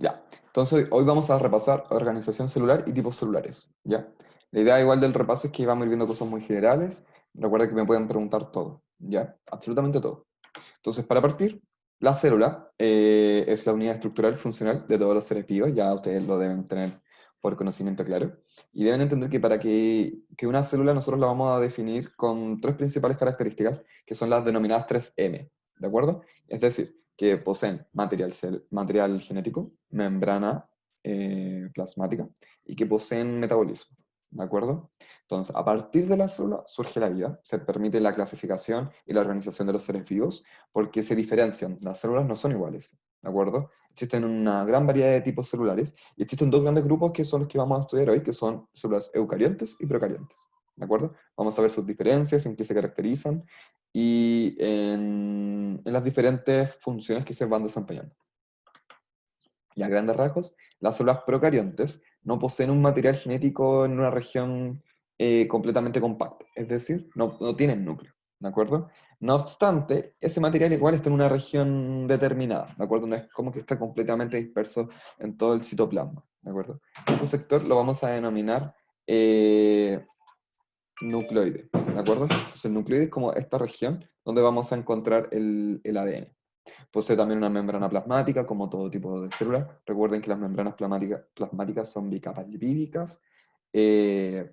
Ya, entonces hoy vamos a repasar organización celular y tipos celulares, ¿ya? La idea igual del repaso es que vamos a ir viendo cosas muy generales. Recuerda que me pueden preguntar todo, ¿ya? Absolutamente todo. Entonces, para partir, la célula es la unidad estructural funcional de todos los seres vivos, ya ustedes lo deben tener por conocimiento claro, y deben entender que para que una célula nosotros la vamos a definir con tres principales características, que son las denominadas 3M, ¿de acuerdo? Es decir, que poseen material genético, membrana plasmática, y que poseen metabolismo, ¿de acuerdo? Entonces, a partir de la célula surge la vida, se permite la clasificación y la organización de los seres vivos, porque se diferencian, las células no son iguales, ¿de acuerdo? Existen una gran variedad de tipos celulares y existen dos grandes grupos que son los que vamos a estudiar hoy, que son células eucariontes y procariontes, ¿de acuerdo? Vamos a ver sus diferencias, en qué se caracterizan y en las diferentes funciones que se van desempeñando. Y a grandes rasgos, las células procariontes no poseen un material genético en una región completamente compacta, es decir, no tienen núcleo, ¿de acuerdo? No obstante, ese material igual está en una región determinada, ¿de acuerdo? No es como que está completamente disperso en todo el citoplasma, ¿de acuerdo? Este sector lo vamos a denominar nucleoide, ¿de acuerdo? Entonces el nucleoide es como esta región donde vamos a encontrar el ADN. Posee también una membrana plasmática, como todo tipo de célula. Recuerden que las membranas plasmáticas son bicapas lipídicas. Eh,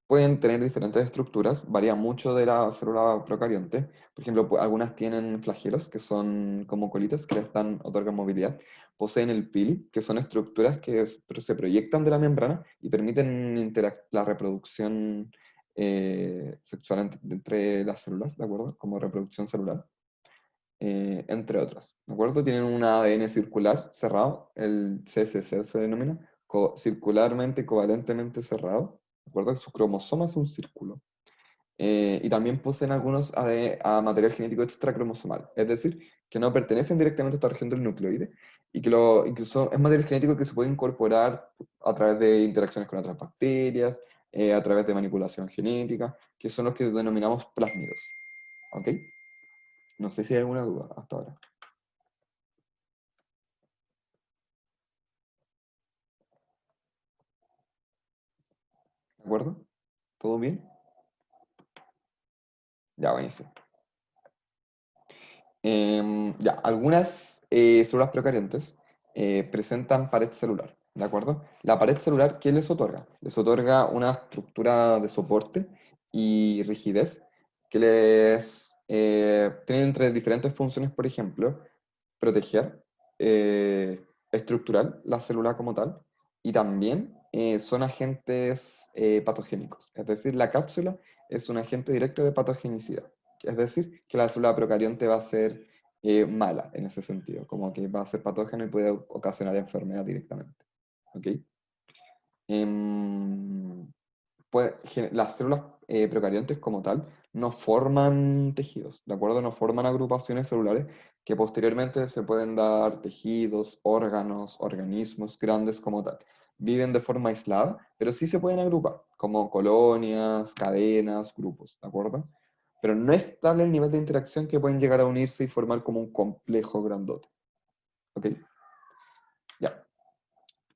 Pueden tener diferentes estructuras, varía mucho de la célula procarionte. Por ejemplo, algunas tienen flagelos, que son como colitas, que les otorgan movilidad. Poseen el pili, que son estructuras que se proyectan de la membrana y permiten la reproducción sexual entre las células, ¿de acuerdo? Como reproducción celular entre otras. ¿De acuerdo? Tienen un ADN circular cerrado, el CCC se denomina, circularmente covalentemente cerrado. ¿De acuerdo? Su cromosoma es un círculo. Y también poseen algunos material genético extracromosomal, es decir, que no pertenecen directamente a esta región del nucleoide y que, es material genético que se puede incorporar a través de interacciones con otras bacterias, a través de manipulación genética, que son los que denominamos plásmidos. ¿Ok? No sé si hay alguna duda hasta ahora. ¿De acuerdo? ¿Todo bien? Ya, buenísimo. Ya, algunas células procariantes presentan pared celular, ¿de acuerdo? La pared celular, ¿qué les otorga? Les otorga una estructura de soporte y rigidez que les tienen entre diferentes funciones, por ejemplo, proteger estructural la célula como tal y también son agentes patogénicos, es decir, la cápsula es un agente directo de patogenicidad. Es decir, que la célula procarionte va a ser mala en ese sentido, como que va a ser patógeno y puede ocasionar enfermedad directamente. ¿Ok? Em, las células procariontes como tal no forman tejidos, ¿de acuerdo? No forman agrupaciones celulares que posteriormente se pueden dar tejidos, órganos, organismos grandes como tal. Viven de forma aislada, pero sí se pueden agrupar, como colonias, cadenas, grupos, ¿de acuerdo? Pero no es tal el nivel de interacción que pueden llegar a unirse y formar como un complejo grandote, ¿ok? Ya.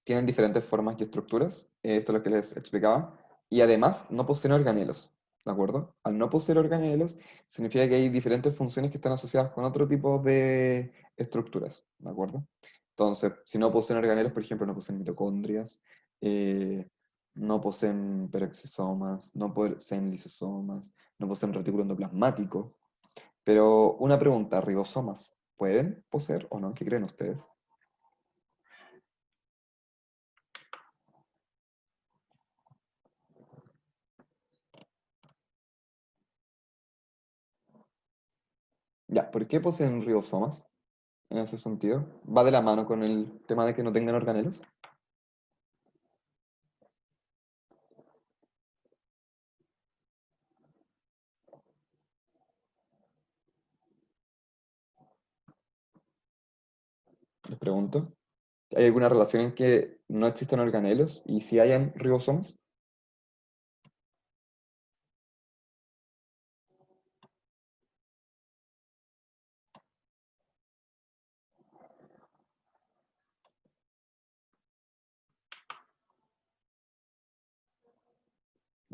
Tienen diferentes formas y estructuras, esto es lo que les explicaba, y además no poseen organelos, ¿de acuerdo? Al no poseer organelos, significa que hay diferentes funciones que están asociadas con otro tipo de estructuras, ¿de acuerdo? Entonces, si no poseen organelos, por ejemplo, no poseen mitocondrias, eh, no poseen peroxisomas, no poseen lisosomas, no poseen retículo endoplasmático, pero una pregunta, ¿ribosomas pueden poseer o no? ¿Qué creen ustedes? Ya, ¿por qué poseen ribosomas? En ese sentido. Va de la mano con el tema de que no tengan organelos. Les pregunto. ¿Hay alguna relación en que no existan organelos y si hayan ribosomas?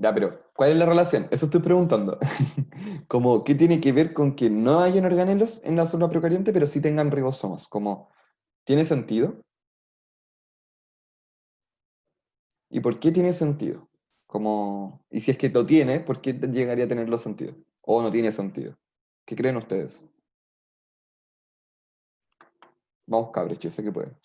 Ya, pero ¿cuál es la relación? Eso estoy preguntando. Como, ¿qué tiene que ver con que no hayan organelos en la zona procarionte, pero sí tengan ribosomas? Como, ¿tiene sentido? ¿Y por qué tiene sentido? Como, y si es que lo tiene, ¿por qué llegaría a tenerlo sentido? ¿O no tiene sentido? ¿Qué creen ustedes? Vamos, cabros, yo sé que pueden.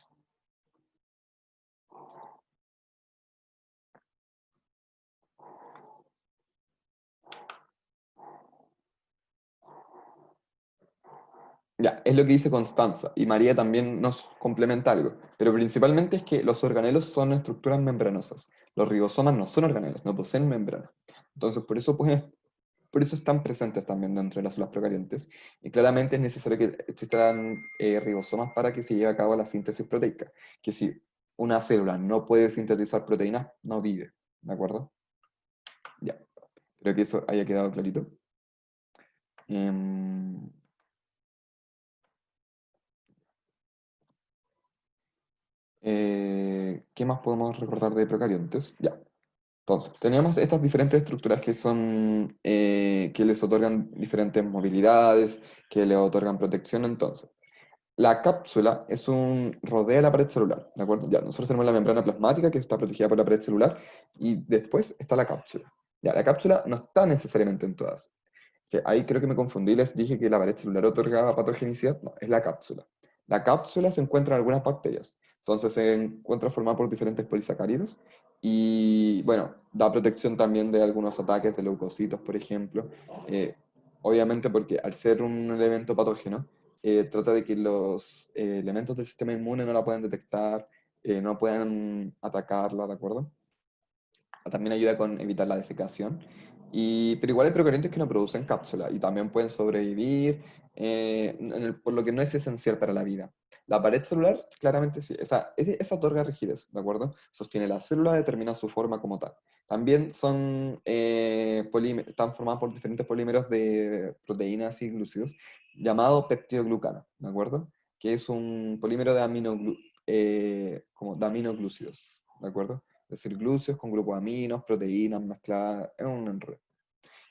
Ya, es lo que dice Constanza, y María también nos complementa algo, pero principalmente es que los organelos son estructuras membranosas. Los ribosomas no son organelos, no poseen membrana. Entonces, por eso están presentes también dentro de las células procarientes, y claramente es necesario que existan ribosomas para que se lleve a cabo la síntesis proteica, que si una célula no puede sintetizar proteínas, no vive, ¿de acuerdo? Ya, creo que eso haya quedado clarito. Em, ¿Qué más podemos recordar de procariontes? Ya. Entonces, teníamos estas diferentes estructuras que son, que les otorgan diferentes movilidades, que le otorgan protección. Entonces, la cápsula es un, rodea la pared celular, ¿de acuerdo? Ya, nosotros tenemos la membrana plasmática que está protegida por la pared celular y después está la cápsula. Ya, la cápsula no está necesariamente en todas. Que ahí creo que me confundí, les dije que la pared celular otorgaba patogenicidad. No, es la cápsula. La cápsula se encuentra en algunas bacterias. Entonces se encuentra formada por diferentes polisacáridos y, bueno, da protección también de algunos ataques de leucocitos, por ejemplo. Eh, Obviamente porque al ser un elemento patógeno, trata de que los elementos del sistema inmune no la puedan detectar, no puedan atacarla, ¿de acuerdo? También ayuda con evitar la desecación. Pero igual hay procariontes que no producen cápsula y también pueden sobrevivir, por lo que no es esencial para la vida. La pared celular, claramente sí, esa otorga rigidez, ¿de acuerdo? Sostiene la célula, determina su forma como tal. También están formadas por diferentes polímeros de proteínas y glúcidos, llamado peptidoglucano, ¿de acuerdo? Que es un polímero de como de aminoglúcidos, ¿de acuerdo? Es decir, glúcidos con grupos de aminos, proteínas mezcladas en un enredo.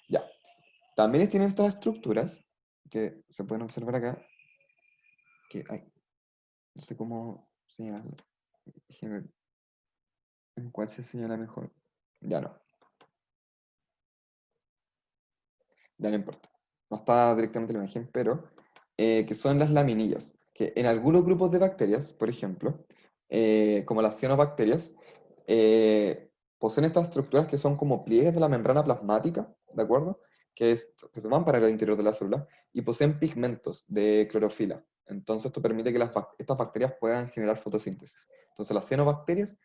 Ya. También tienen estas estructuras que se pueden observar acá, que ay, no sé cómo señalar. ¿En cuál se señala mejor? Ya no, ya no importa. No está directamente la imagen, pero que son las laminillas, que en algunos grupos de bacterias, por ejemplo, como las cianobacterias, poseen estas estructuras que son como pliegues de la membrana plasmática, ¿de acuerdo? Que se van para el interior de la célula y poseen pigmentos de clorofila. Entonces esto permite que estas bacterias puedan generar fotosíntesis. Entonces las cianobacterias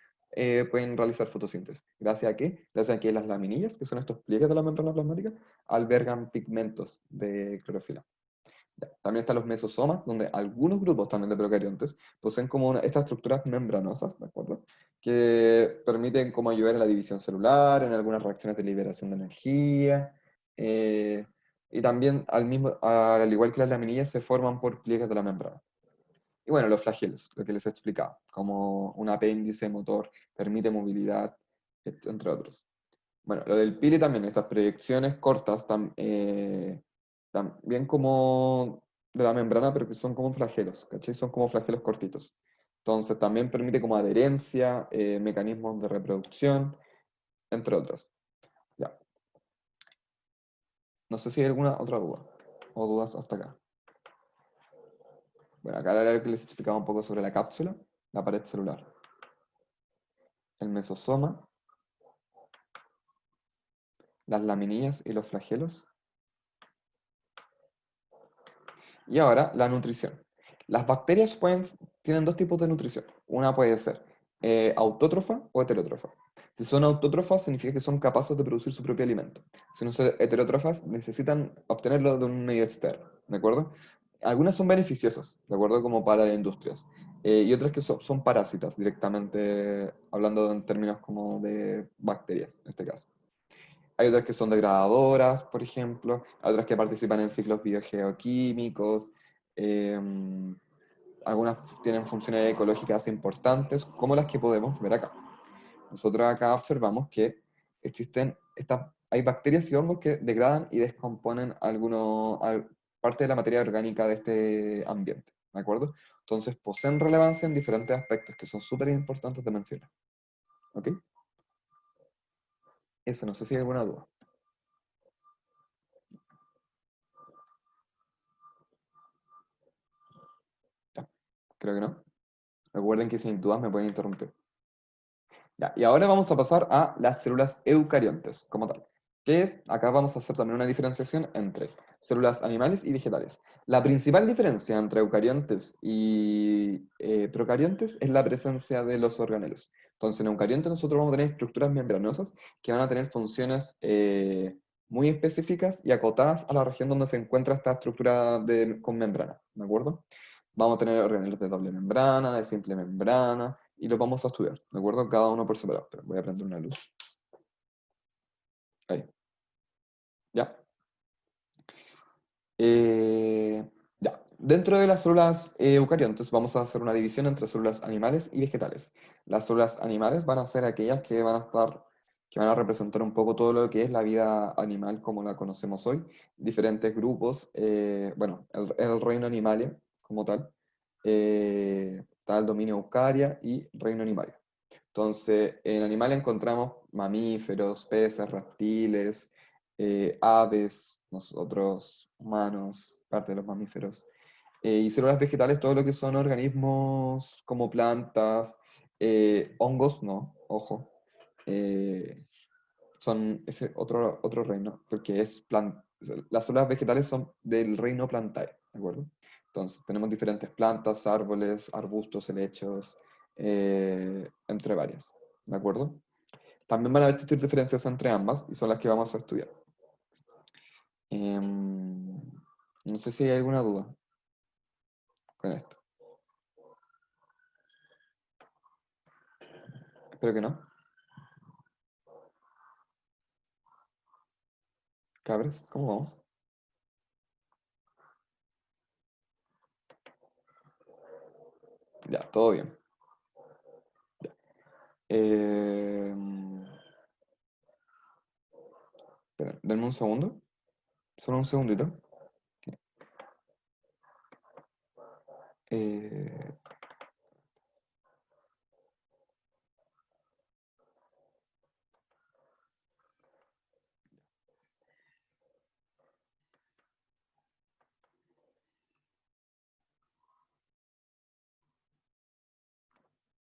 pueden realizar fotosíntesis. ¿Gracias a qué? Gracias a que las laminillas, que son estos pliegues de la membrana plasmática, albergan pigmentos de clorofila. Ya. También están los mesosomas, donde algunos grupos también de procariontes poseen como estas estructuras membranosas, ¿de acuerdo? Que permiten como ayudar en la división celular, en algunas reacciones de liberación de energía, eh, y también al igual que las laminillas se forman por pliegues de la membrana. Y bueno, los flagelos, lo que les he explicado, como un apéndice motor, permite movilidad, entre otros. Bueno, lo del pili también, estas proyecciones cortas, también como de la membrana, pero que son como flagelos, ¿cachai? Son como flagelos cortitos. Entonces también permite como adherencia, mecanismos de reproducción, entre otras. Ya. No sé si hay alguna otra duda o dudas hasta acá. Bueno, acá era lo que les explicaba un poco sobre la cápsula, la pared celular, el mesosoma, las laminillas y los flagelos. Y ahora, la nutrición. Las bacterias tienen dos tipos de nutrición. Una puede ser autótrofa o heterótrofa. Si son autótrofas, significa que son capaces de producir su propio alimento. Si no son heterótrofas, necesitan obtenerlo de un medio externo, ¿de acuerdo? Algunas son beneficiosas, ¿de acuerdo? Como para las industrias. Y otras que son parásitas, directamente hablando en términos como de bacterias, en este caso. Hay otras que son degradadoras, por ejemplo, otras que participan en ciclos biogeoquímicos, eh, algunas tienen funciones ecológicas importantes, como las que podemos ver acá. Nosotros acá observamos que hay bacterias y hongos que degradan y descomponen parte de la materia orgánica de este ambiente, ¿de acuerdo? Entonces poseen relevancia en diferentes aspectos que son súper importantes de mencionar, ¿ok? Eso, no sé si hay alguna duda. Ya, creo que no. Recuerden que sin dudas me pueden interrumpir. Ya, y ahora vamos a pasar a las células eucariontes, como tal. ¿Qué es? Acá vamos a hacer también una diferenciación entre células animales y vegetales. La principal diferencia entre eucariontes y procariontes es la presencia de los organelos. Entonces, en eucariontes nosotros vamos a tener estructuras membranosas que van a tener funciones muy específicas y acotadas a la región donde se encuentra esta estructura con membrana, ¿de acuerdo? Vamos a tener organelos de doble membrana, de simple membrana, y los vamos a estudiar, ¿de acuerdo? Cada uno por separado. Pero voy a prender una luz. Ahí, ya. Eh, ya. Dentro de las células eucariontes vamos a hacer una división entre células animales y vegetales. Las células animales van a ser aquellas que van a representar un poco todo lo que es la vida animal como la conocemos hoy. Diferentes grupos, bueno, el reino animalia como tal. Está el dominio Eucaria y reino animalia. Entonces, en animales encontramos mamíferos, peces, reptiles, aves, nosotros humanos, parte de los mamíferos, y células vegetales, todo lo que son organismos como plantas, hongos, no, ojo, eh, son ese otro reino, porque las células vegetales son del reino plantae, ¿de acuerdo? Entonces, tenemos diferentes plantas, árboles, arbustos, helechos, entre varias, ¿de acuerdo? También van a existir diferencias entre ambas y son las que vamos a estudiar. No sé si hay alguna duda con esto. Espero que no. Cabres, ¿cómo vamos? Ya, todo bien. Ya. Esperen, denme un segundo. Solo un segundito. Eh,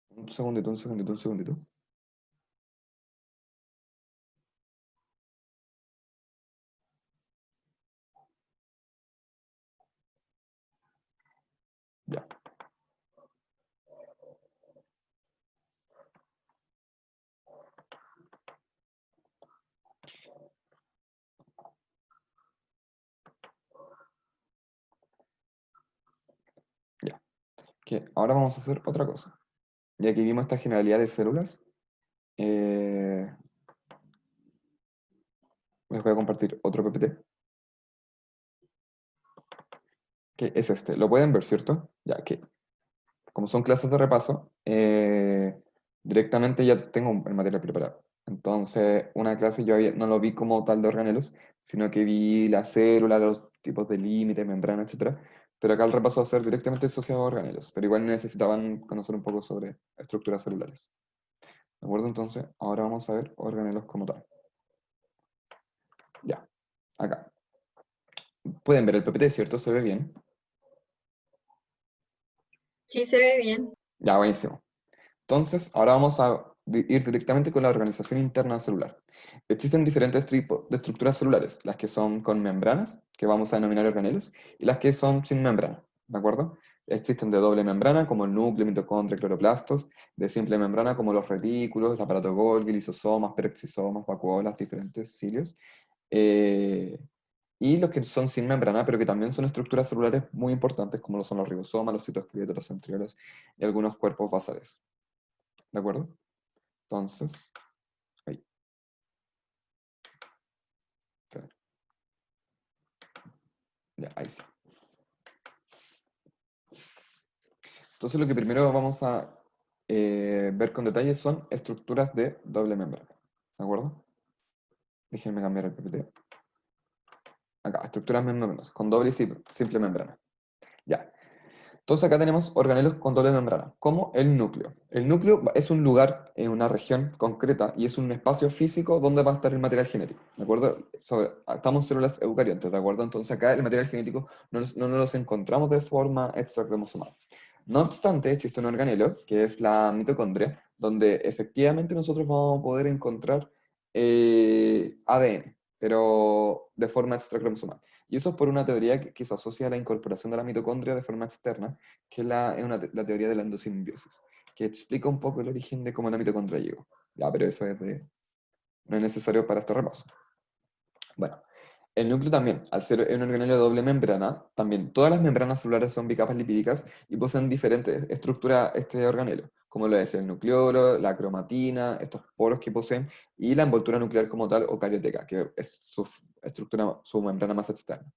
un segundito, un segundito, un segundito. Ya. Ya. Que ahora vamos a hacer otra cosa. Ya que vimos esta generalidad de células, eh, les voy a compartir otro PPT, que es este. Lo pueden ver, ¿cierto? Ya que, como son clases de repaso, directamente ya tengo el material preparado. Entonces, una clase no lo vi como tal de organelos, sino que vi la célula, los tipos de límite, membrana, etcétera. Pero acá el repaso va a ser directamente asociado a organelos, pero igual necesitaban conocer un poco sobre estructuras celulares. ¿De acuerdo? Entonces, ahora vamos a ver organelos como tal. Ya, acá. Pueden ver el PPT, ¿cierto? ¿Se ve bien? Sí, se ve bien. Ya, buenísimo. Entonces, ahora vamos a ir directamente con la organización interna celular. Existen diferentes tipos de estructuras celulares, las que son con membranas, que vamos a denominar organelos, y las que son sin membrana, ¿de acuerdo? Existen de doble membrana, como el núcleo, mitocondria, cloroplastos, de simple membrana, como los retículos, el aparato Golgi, lisosomas, peroxisomas, vacuolas, diferentes cilios, eh, y los que son sin membrana, pero que también son estructuras celulares muy importantes, como lo son los ribosomas, los citoesqueletos, los centriolos y algunos cuerpos basales. ¿De acuerdo? Entonces, ahí, espera, ya, ahí sí. Entonces, lo que primero vamos a ver con detalle son estructuras de doble membrana. ¿De acuerdo? Déjenme cambiar el PPT. Acá, estructuras membranosas, con doble y simple membrana. Ya. Entonces acá tenemos organelos con doble membrana, como el núcleo. El núcleo es un lugar en una región concreta y es un espacio físico donde va a estar el material genético, ¿de acuerdo? Estamos en células eucariontes, ¿de acuerdo? Entonces acá el material genético no nos los encontramos de forma extracromosomal. No obstante, existe un organelo, que es la mitocondria, donde efectivamente nosotros vamos a poder encontrar ADN, pero de forma extracromosomal. Y eso es por una teoría que se asocia a la incorporación de la mitocondria de forma externa, que la teoría de la endosimbiosis, que explica un poco el origen de cómo la mitocondria llegó. Ya, pero eso no es necesario para este repaso. Bueno, el núcleo también, al ser un organelo de doble membrana, también todas las membranas celulares son bicapas lipídicas y poseen diferentes estructuras este organelo, como lo es el nucleolo, la cromatina, estos poros que poseen, y la envoltura nuclear como tal o carioteca, que es su estructura, su membrana más externa.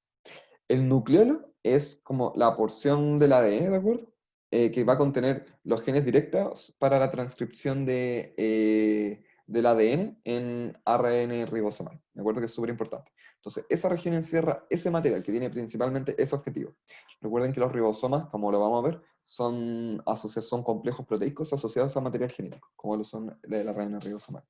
El nucleolo es como la porción del ADN, ¿de acuerdo? Que va a contener los genes directos para la transcripción del ADN en ARN ribosomal, ¿de acuerdo? Que es súper importante. Entonces, esa región encierra ese material que tiene principalmente ese objetivo. Recuerden que los ribosomas, como lo vamos a ver, son complejos proteicos asociados a material genético, como lo son de la ARN ribosomal.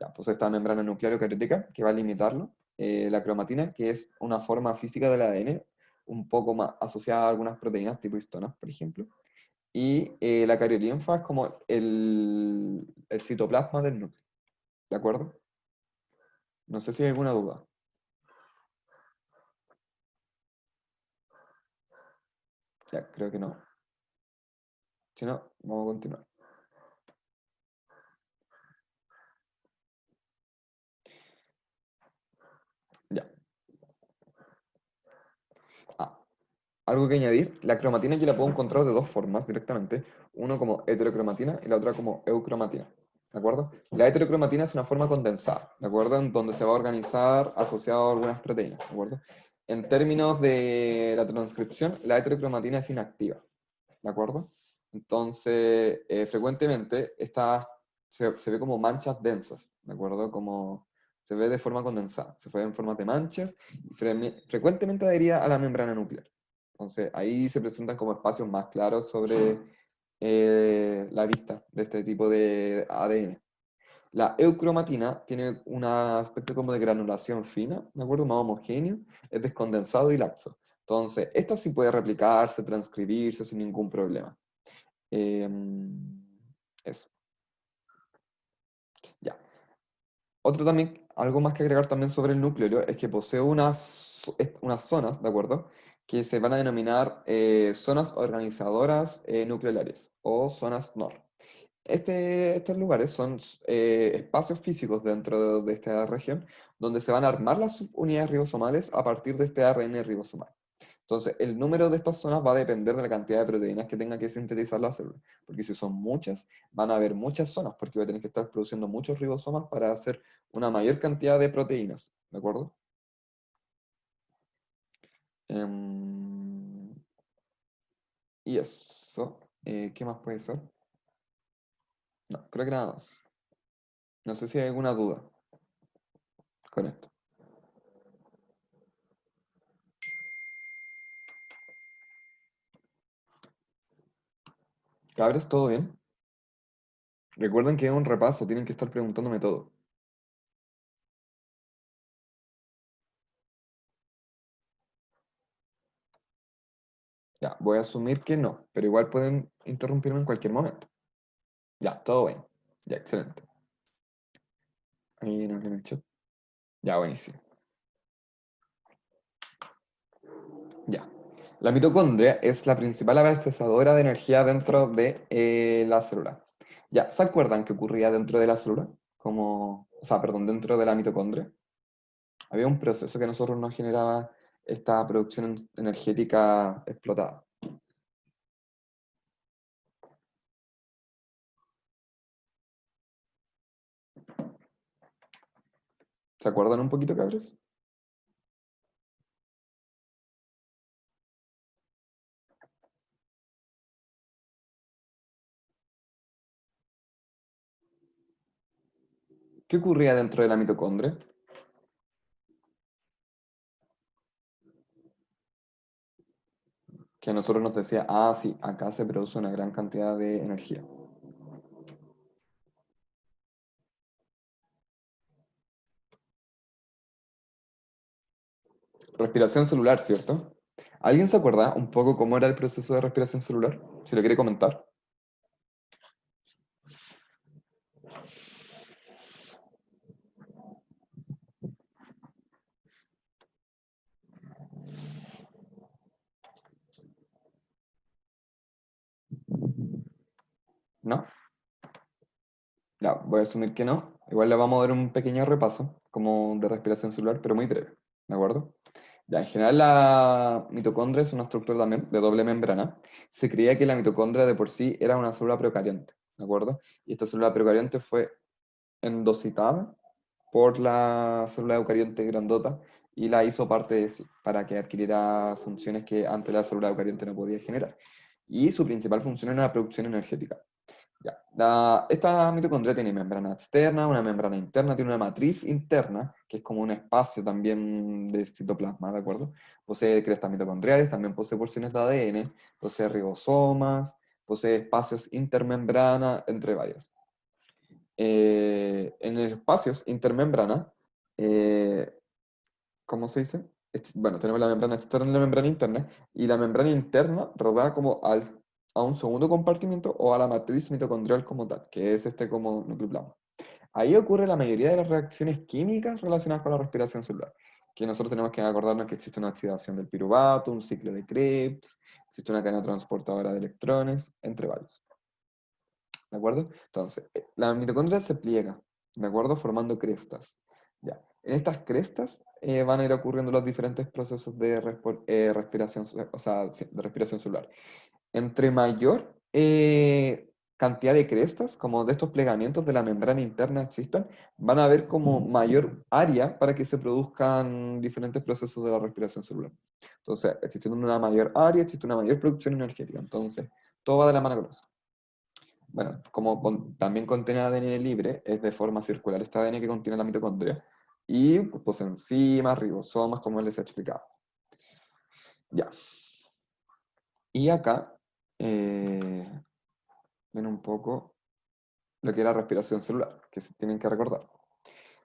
Ya, pues esta membrana nuclear eucariótica que va a limitarlo, la cromatina, que es una forma física del ADN, un poco más asociada a algunas proteínas tipo histonas, por ejemplo, y la cariolinfa es como el citoplasma del núcleo, ¿de acuerdo? No sé si hay alguna duda. Ya, creo que no. Si no, vamos a continuar. Ya. Ah, algo que añadir, la cromatina yo la puedo encontrar de dos formas directamente, uno como heterocromatina y la otra como eucromatina, ¿de acuerdo? La heterocromatina es una forma condensada, ¿de acuerdo? En donde se va a organizar asociado a algunas proteínas, ¿de acuerdo? En términos de la transcripción, la heterocromatina es inactiva, ¿de acuerdo? Entonces, frecuentemente se ve como manchas densas, ¿de acuerdo? Como se ve de forma condensada, se ve en formas de manchas y frecuentemente adherida a la membrana nuclear. Entonces, ahí se presentan como espacios más claros sobre la vista de este tipo de ADN. La eucromatina tiene un aspecto como de granulación fina, ¿de acuerdo? Más homogéneo, es descondensado y laxo. Entonces, esta sí puede replicarse, transcribirse sin ningún problema. Eso, ya. Otro también, algo más que agregar también sobre el núcleo es que posee unas zonas, ¿de acuerdo? Que se van a denominar zonas organizadoras nucleares o zonas NOR. Estos lugares son espacios físicos dentro de esta región donde se van a armar las subunidades ribosomales a partir de este ARN ribosomal. Entonces, el número de estas zonas va a depender de la cantidad de proteínas que tenga que sintetizar la célula, porque si son muchas, van a haber muchas zonas, porque va a tener que estar produciendo muchos ribosomas para hacer una mayor cantidad de proteínas, ¿de acuerdo? Em, y eso, ¿qué más puede ser? No, creo que nada más. No sé si hay alguna duda con esto. ¿Cabres, todo bien? Recuerden que es un repaso, tienen que estar preguntándome todo. Ya, voy a asumir que no, pero igual pueden interrumpirme en cualquier momento. Ya, todo bien. Ya, excelente. Ahí no en el chat. Ya, buenísimo. Ya. La mitocondria es la principal abastecedora de energía dentro de la célula. Ya, ¿se acuerdan qué ocurría dentro de la célula? O sea, perdón, dentro de la mitocondria. Había un proceso que a nosotros nos generaba esta producción energética explotada. ¿Se acuerdan un poquito, cabres? ¿Qué ocurría dentro de la mitocondria? que a nosotros nos decía, ah, sí, acá se produce una gran cantidad de energía. Respiración celular, ¿cierto? ¿Alguien se acuerda un poco cómo era el proceso de respiración celular? Si lo quiere comentar. ¿No? Ya, voy a asumir que no. Igual le vamos a dar un pequeño repaso, como de respiración celular, pero muy breve, ¿de acuerdo? Ya, en general la mitocondria es una estructura también de doble membrana. Se creía que la mitocondria de por sí era una célula procarionte, ¿de acuerdo? Y esta célula procarionte fue endocitada por la célula eucarionte grandota y la hizo parte de sí, para que adquiriera funciones que antes la célula eucarionte no podía generar. Y su principal función era la producción energética. Ya. Esta mitocondria tiene membrana externa, una membrana interna, tiene una matriz interna, que es como un espacio también de citoplasma, ¿de acuerdo? Posee crestas mitocondriales, también posee porciones de ADN, posee ribosomas, posee espacios intermembrana, entre varias. En los espacios intermembrana, eh, ¿cómo se dice? Bueno, tenemos la membrana externa y la membrana interna, y la membrana interna rodea como a un segundo compartimiento o a la matriz mitocondrial como tal, que es este como nucleoplasma. Ahí ocurre la mayoría de las reacciones químicas relacionadas con la respiración celular, que nosotros tenemos que acordarnos que existe una oxidación del piruvato, un ciclo de Krebs, existe una cadena transportadora de electrones, entre varios. ¿De acuerdo? Entonces, la mitocondria se pliega, ¿de acuerdo? Formando crestas. Ya. En estas crestas van a ir ocurriendo los diferentes procesos de respiración, o sea, sí, de respiración celular. Entre mayor cantidad de crestas, como de estos plegamientos de la membrana interna existan, van a haber como mayor área para que se produzcan diferentes procesos de la respiración celular. Entonces, existiendo una mayor área, existe una mayor producción energética. Entonces, todo va de la mano con eso. Bueno, como también contiene ADN libre, es de forma circular este ADN que contiene la mitocondria, y pues enzimas, ribosomas, como les he explicado. Ya. Y acá ven un poco lo que era respiración celular, que se tienen que recordar.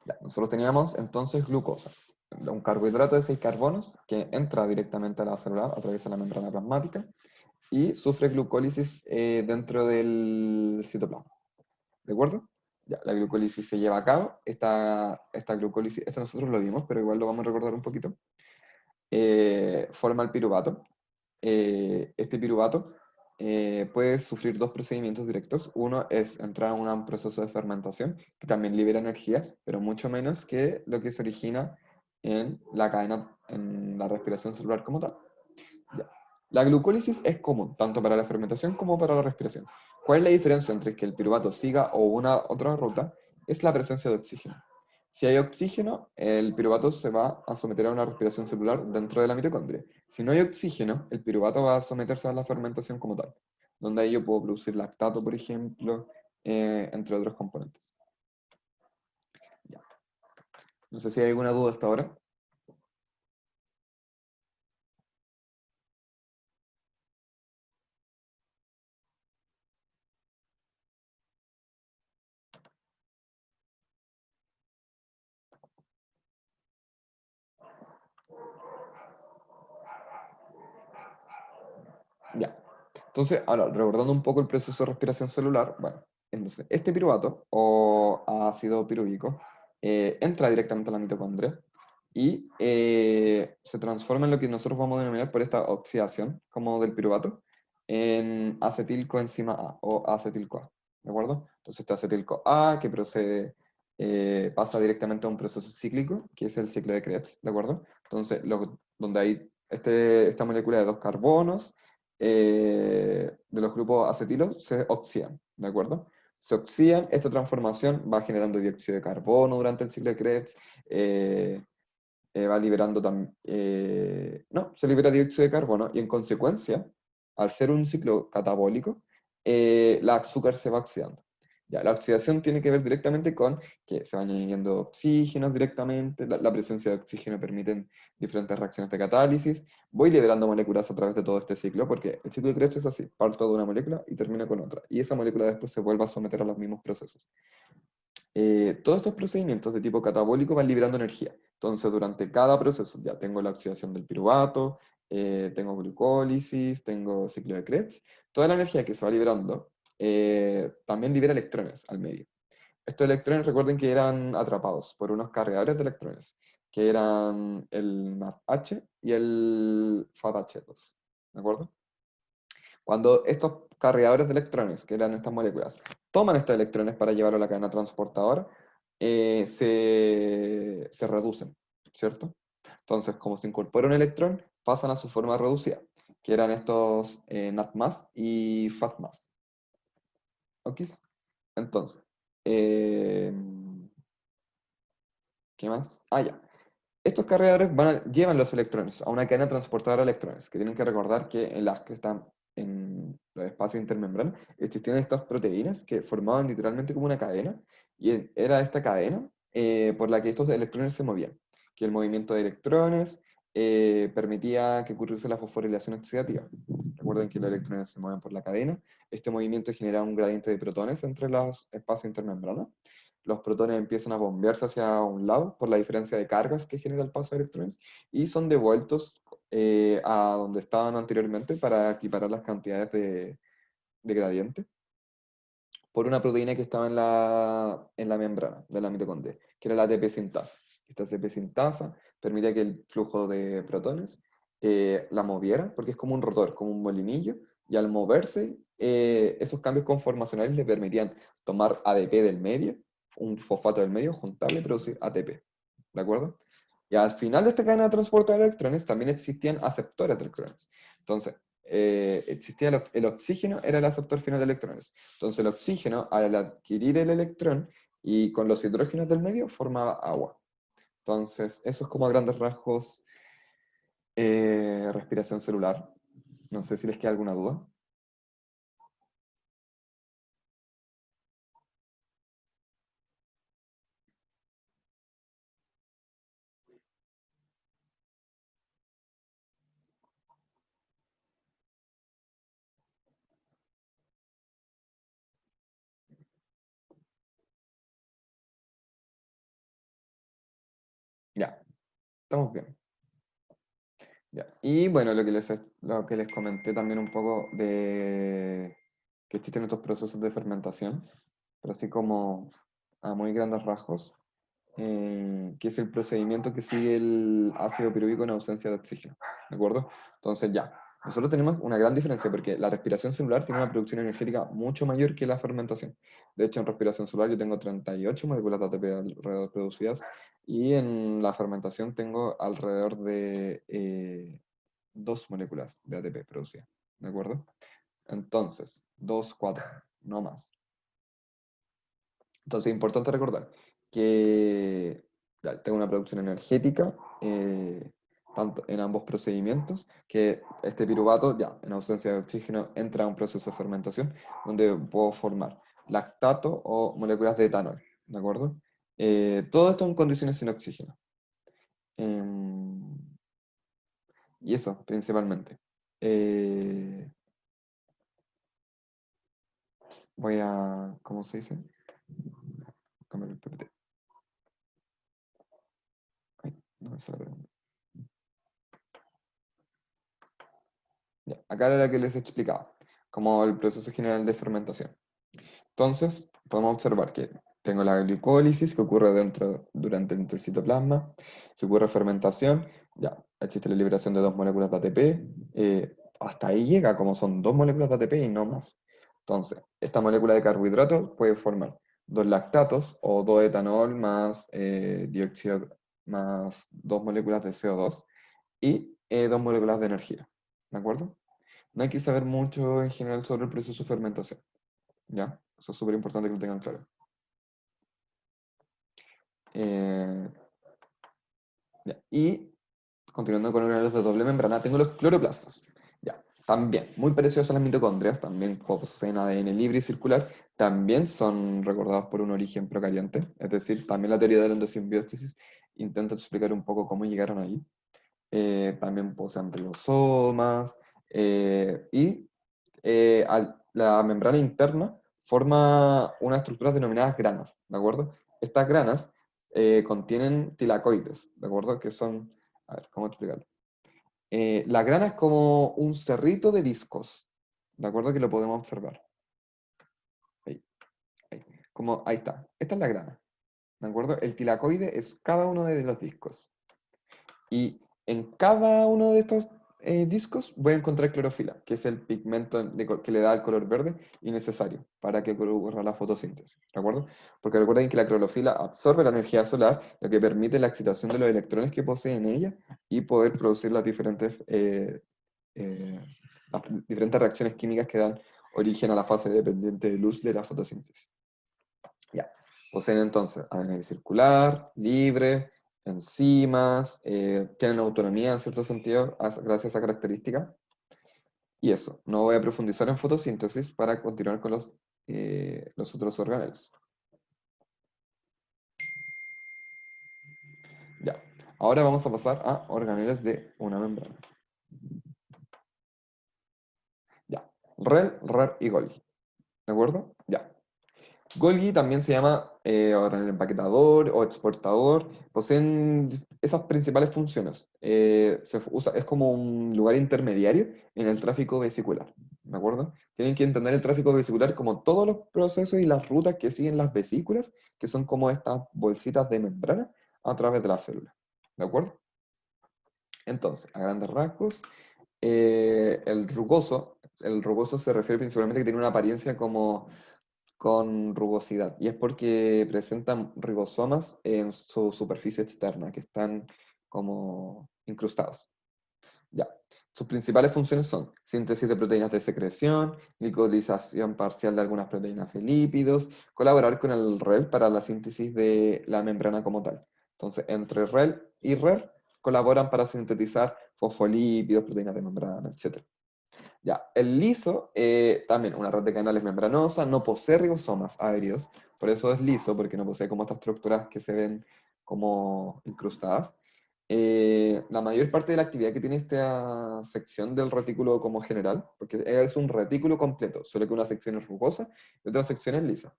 Ya, nosotros teníamos entonces glucosa, un carbohidrato de 6 carbonos que entra directamente a la célula a través de la membrana plasmática y sufre glucólisis dentro del citoplasma. ¿De acuerdo? Ya, la glucólisis se lleva a cabo. Esta glucólisis, esto nosotros lo vimos, pero igual lo vamos a recordar un poquito. Forma el piruvato. Este piruvato puede sufrir dos procedimientos directos. Uno es entrar en un proceso de fermentación, que también libera energía, pero mucho menos que lo que se origina en la cadena, en la respiración celular como tal. Ya. La glucólisis es común, tanto para la fermentación como para la respiración. ¿Cuál es la diferencia entre que el piruvato siga o una otra ruta? Es la presencia de oxígeno. Si hay oxígeno, el piruvato se va a someter a una respiración celular dentro de la mitocondria. Si no hay oxígeno, el piruvato va a someterse a la fermentación como tal, donde ahí yo puedo producir lactato, por ejemplo, entre otros componentes. Ya. No sé si hay alguna duda hasta ahora. Ya. Entonces, ahora, recordando un poco el proceso de respiración celular, bueno, entonces, este piruvato o ácido pirúvico entra directamente a la mitocondria y se transforma en lo que nosotros vamos a denominar por esta oxidación, como del piruvato, en acetilcoenzima A o acetil-CoA, ¿de acuerdo? Entonces, este acetil-CoA que procede, pasa directamente a un proceso cíclico, que es el ciclo de Krebs, ¿de acuerdo? Entonces, donde hay esta molécula de dos carbonos, de los grupos acetilos se oxidan, ¿de acuerdo? Se oxidan, esta transformación va generando dióxido de carbono durante el ciclo de Krebs, va liberando también, no, se libera dióxido de carbono y en consecuencia, al ser un ciclo catabólico, el azúcar se va oxidando. Ya, la oxidación tiene que ver directamente con que se van añadiendo oxígenos directamente, la presencia de oxígeno permite diferentes reacciones de catálisis. Voy liberando moléculas a través de todo este ciclo, porque el ciclo de Krebs es así, parto de una molécula y termino con otra, y esa molécula después se vuelve a someter a los mismos procesos. Todos estos procedimientos de tipo catabólico van liberando energía. Entonces, durante cada proceso, ya tengo la oxidación del piruvato, tengo glucólisis, tengo ciclo de Krebs, toda la energía que se va liberando también libera electrones al medio. Estos electrones, recuerden que eran atrapados por unos cargadores de electrones, que eran el NADH y el FADH2. ¿De acuerdo? Cuando estos cargadores de electrones, que eran estas moléculas, toman estos electrones para llevarlo a la cadena transportadora, se reducen, ¿cierto? Entonces, como se incorpora un electrón, pasan a su forma reducida, que eran estos NAD+, y FAD+. ¿Ok? Entonces, eh, ¿qué más? Ah, ya. Estos cargadores llevan los electrones a una cadena transportadora de electrones, que tienen que recordar que en las que están en los espacios intermembranos existían estas proteínas que formaban literalmente como una cadena, y era esta cadena por la que estos electrones se movían, que el movimiento de electrones permitía que ocurriese la fosforilación oxidativa. Recuerden que los electrones se mueven por la cadena, este movimiento genera un gradiente de protones entre los espacios intermembranos, los protones empiezan a bombearse hacia un lado por la diferencia de cargas que genera el paso de electrones y son devueltos a donde estaban anteriormente para equiparar las cantidades de gradiente por una proteína que estaba en la membrana de la mitocondria, que era la ATP sintasa. Esta ATP sintasa permitía que el flujo de protones la moviera, porque es como un rotor, como un molinillo, y al moverse, esos cambios conformacionales le permitían tomar ADP del medio, un fosfato del medio, juntarle y producir ATP. ¿De acuerdo? Y al final de esta cadena de transporte de electrones también existían aceptores de electrones. Entonces, existía el oxígeno, era el aceptor final de electrones. Entonces el oxígeno, al adquirir el electrón y con los hidrógenos del medio, formaba agua. Entonces, eso es como a grandes rasgos respiración celular. No sé si les queda alguna duda. Ya, estamos bien. Ya. Y bueno, lo que les comenté también un poco de que existen estos procesos de fermentación, pero así como a muy grandes rasgos, que es el procedimiento que sigue el ácido piruvico en ausencia de oxígeno. ¿De acuerdo? Entonces ya, nosotros tenemos una gran diferencia porque la respiración celular tiene una producción energética mucho mayor que la fermentación. De hecho, en respiración celular yo tengo 38 moléculas de ATP alrededor producidas y en la fermentación tengo alrededor de 2 moléculas de ATP producidas. ¿De acuerdo? Entonces, 2 4 no más. Entonces, es importante recordar que ya, tengo una producción energética tanto en ambos procedimientos, que este piruvato, ya en ausencia de oxígeno, entra a un proceso de fermentación donde puedo formar lactato o moléculas de etanol, ¿de acuerdo? Todo esto en condiciones sin oxígeno. Em, y eso, principalmente. Eh, voy a, ¿cómo se dice? Cambiar el PPT. Ay, no me sale la pregunta. Ya, acá era la que les explicaba, como el proceso general de fermentación. Entonces, podemos observar que tengo la glicólisis que ocurre durante el citoplasma, se ocurre fermentación, ya, existe la liberación de 2 moléculas de ATP, hasta ahí llega, como son 2 moléculas de ATP y no más. Entonces, esta molécula de carbohidrato puede formar 2 lactatos o 2 etanol más dióxido más 2 moléculas de CO2 y 2 moléculas de energía. ¿De acuerdo? No hay que saber mucho en general sobre el proceso de fermentación, ¿ya? Eso es súper importante que lo tengan claro. Eh, ya. Y continuando con organelos de doble membrana, tengo los cloroplastos. Ya. También, muy parecidos a las mitocondrias, también poseen ADN libre y circular, también son recordados por un origen procariante, es decir, también la teoría de la endosimbiosis intenta explicar un poco cómo llegaron ahí. También poseen ribosomas, y la membrana interna forma unas estructuras denominadas granas, ¿de acuerdo? Estas granas contienen tilacoides, ¿de acuerdo? Que son, a ver, ¿cómo explicarlo? La grana es como un cerrito de discos, ¿de acuerdo? Que lo podemos observar. Ahí, ahí. Como, ahí está. Esta es la grana, ¿de acuerdo? El tilacoide es cada uno de los discos. Y en cada uno de estos discos voy a encontrar clorofila, que es el pigmento que le da el color verde y necesario para que ocurra la fotosíntesis, ¿de acuerdo? Porque recuerden que la clorofila absorbe la energía solar, lo que permite la excitación de los electrones que poseen ella y poder producir eh, las diferentes reacciones químicas que dan origen a la fase dependiente de luz de la fotosíntesis. Ya. Poseen entonces ADN circular, libre, enzimas, tienen autonomía en cierto sentido gracias a esa característica. Y eso, no voy a profundizar en fotosíntesis para continuar con los otros organelos. Ya. Ahora vamos a pasar a organelos de una membrana. Ya. REL, RER y Golgi. ¿De acuerdo? Ya. Golgi también se llama organelo empaquetador o exportador. Poseen esas principales funciones. Es como un lugar intermediario en el tráfico vesicular. ¿De acuerdo? Tienen que entender el tráfico vesicular como todos los procesos y las rutas que siguen las vesículas, que son como estas bolsitas de membrana a través de la célula. ¿De acuerdo? Entonces, a grandes rasgos, el rugoso se refiere principalmente a que tiene una apariencia como con rugosidad, y es porque presentan ribosomas en su superficie externa, que están como incrustados. Ya. Sus principales funciones son síntesis de proteínas de secreción, glicolización parcial de algunas proteínas y lípidos, colaborar con el REL para la síntesis de la membrana como tal. Entonces, entre REL y RER colaboran para sintetizar fosfolípidos, proteínas de membrana, etc. Ya, el liso, también una red de canales membranosa, no posee ribosomas aéreos, por eso es liso, porque no posee como estas estructuras que se ven como incrustadas. La mayor parte de la actividad que tiene esta sección del retículo como general, porque es un retículo completo, solo que una sección es rugosa y otra sección es lisa.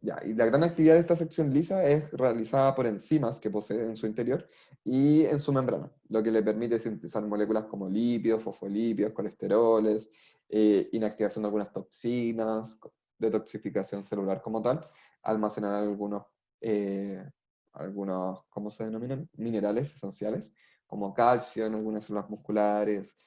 Ya, y la gran actividad de esta sección lisa es realizada por enzimas que posee en su interior y en su membrana, lo que le permite sintetizar moléculas como lípidos, fosfolípidos, colesteroles, inactivación de algunas toxinas, detoxificación celular como tal, almacenar algunos, ¿cómo se denominan? Minerales esenciales, como calcio en algunas células musculares,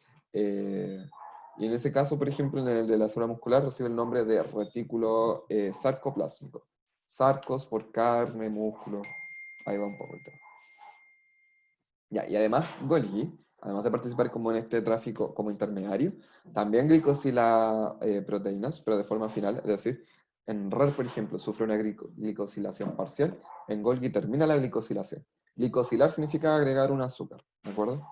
y en ese caso, por ejemplo, en el de la célula muscular recibe el nombre de retículo sarcoplásmico. Sarcos por carne, músculo. Ahí va un poco el tema. Ya, y además, Golgi, además de participar como en este tráfico como intermediario, también glicosila proteínas, pero de forma final, es decir, en RER, por ejemplo, sufre una glicosilación parcial, en Golgi termina la glicosilación. Glicosilar significa agregar un azúcar, ¿de acuerdo?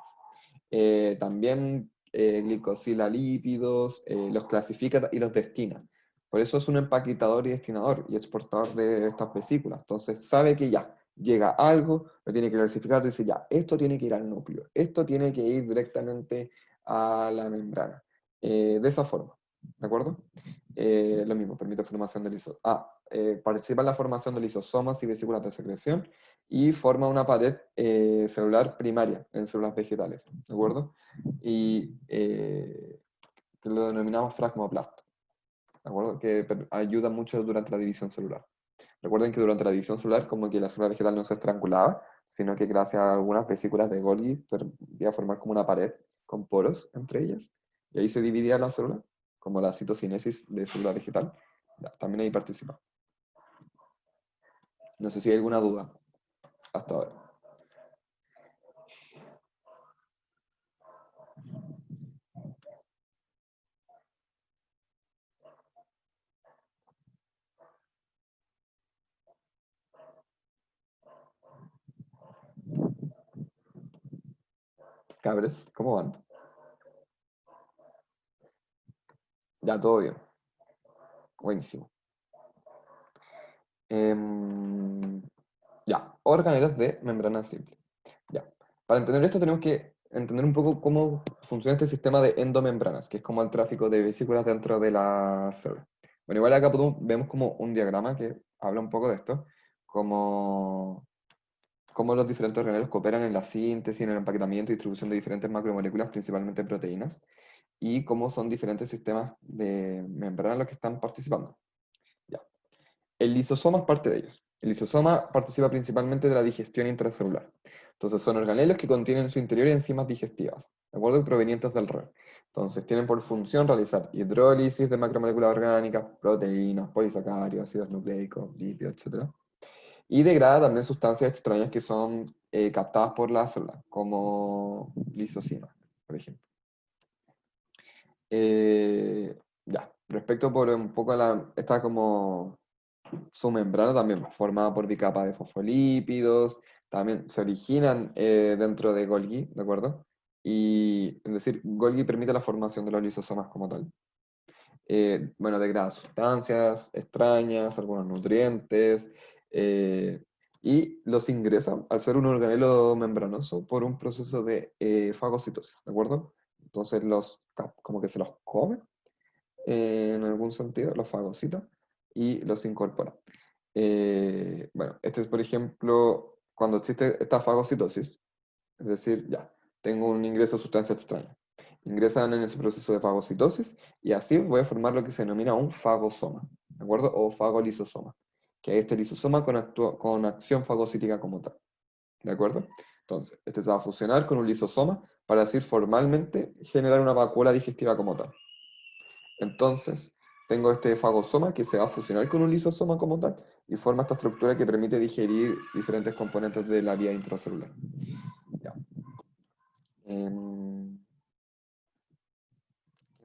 También glicosila lípidos, los clasifica y los destina. Por eso es un empaquetador y destinador y exportador de estas vesículas. Entonces sabe que ya llega algo, lo tiene que clasificar, dice ya, esto tiene que ir al núcleo, esto tiene que ir directamente a la membrana. De esa forma, ¿de acuerdo? Lo mismo, permite formación de lisosomas. Participa en la formación de lisosomas y vesículas de secreción y forma una pared celular primaria en células vegetales, ¿de acuerdo? Y que lo denominamos fragmoplasto, ¿de acuerdo? Que ayuda mucho durante la división celular. Recuerden que durante la división celular como que la célula vegetal no se estrangulaba, sino que gracias a algunas vesículas de Golgi podía formar como una pared con poros entre ellas, y ahí se dividía la célula, como la citocinesis de célula vegetal. Ya, también ahí participa. No sé si hay alguna duda hasta ahora. Cabres, ¿cómo van? Ya, todo bien. Buenísimo. Em, ya, organelos de membrana simple. Ya. Para entender esto tenemos que entender un poco cómo funciona este sistema de endomembranas, que es como el tráfico de vesículas dentro de la célula. Bueno, igual acá vemos como un diagrama que habla un poco de esto, como cómo los diferentes organelos cooperan en la síntesis, en el empaquetamiento y distribución de diferentes macromoléculas, principalmente proteínas, y cómo son diferentes sistemas de membrana los que están participando. Ya. El lisosoma es parte de ellos. El lisosoma participa principalmente de la digestión intracelular. Entonces son organelos que contienen en su interior enzimas digestivas, ¿de acuerdo? Provenientes del RER. Entonces tienen por función realizar hidrólisis de macromoléculas orgánicas, proteínas, polisacáridos, ácidos nucleicos, lípidos, etc. Y degrada también sustancias extrañas que son captadas por la célula, como lisosima, por ejemplo. Ya, respecto por un poco a esta como su membrana también formada por bicapa de fosfolípidos, también se originan dentro de Golgi, ¿de acuerdo? Y es decir, Golgi permite la formación de los lisosomas como tal. Bueno, degrada sustancias extrañas, algunos nutrientes, eh, y los ingresa al ser un organelo membranoso por un proceso de fagocitosis, ¿de acuerdo? Entonces como que se los come en algún sentido, los fagocita y los incorpora. Bueno, este es, por ejemplo, cuando existe esta fagocitosis, es decir, ya, tengo un ingreso de sustancia extraña. Ingresan en ese proceso de fagocitosis y así voy a formar lo que se denomina un fagosoma, ¿de acuerdo? O fagolisosoma, que es este lisosoma con acción fagocítica como tal, ¿de acuerdo? Entonces, este se va a fusionar con un lisosoma para así formalmente generar una vacuola digestiva como tal. Entonces, tengo este fagosoma que se va a fusionar con un lisosoma como tal y forma esta estructura que permite digerir diferentes componentes de la vía intracelular. Ya. ¿Qué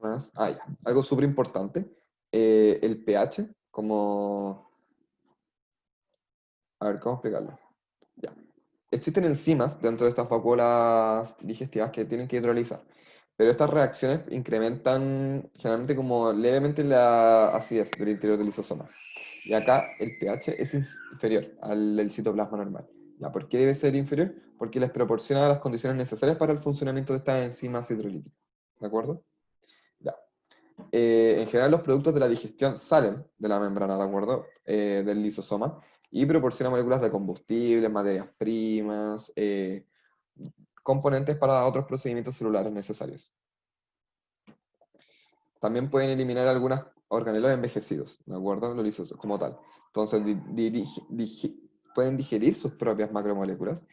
más? Ah, ya. Algo súper importante. El pH, como... A ver, ¿cómo explicarlo? Ya. Existen enzimas dentro de estas vacuolas digestivas que tienen que hidrolizar, pero estas reacciones incrementan generalmente como levemente la acidez del interior del lisosoma. Y acá el pH es inferior al del citoplasma normal. ¿Ya? ¿Por qué debe ser inferior? Porque les proporciona las condiciones necesarias para el funcionamiento de estas enzimas hidrolíticas. ¿De acuerdo? Ya. En general los productos de la digestión salen de la membrana, ¿de acuerdo? Del lisosoma y proporcionan moléculas de combustible, materias primas, componentes para otros procedimientos celulares necesarios. También pueden eliminar algunos organelos envejecidos, ¿de acuerdo? Los lisosomas como tal. Entonces pueden digerir sus propias macromoléculas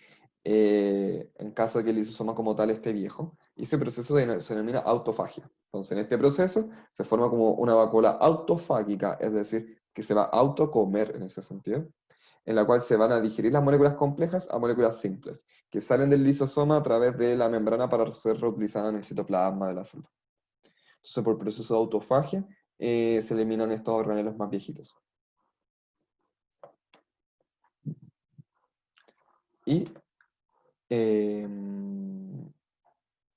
en caso de que el lisosoma como tal esté viejo. Y ese proceso se denomina autofagia. Entonces, en este proceso se forma como una vacuola autofágica, es decir, que se va a autocomer en ese sentido, en la cual se van a digerir las moléculas complejas a moléculas simples, que salen del lisosoma a través de la membrana para ser reutilizadas en el citoplasma de la célula. Entonces, por proceso de autofagia, se eliminan estos organelos más viejitos. Y eh,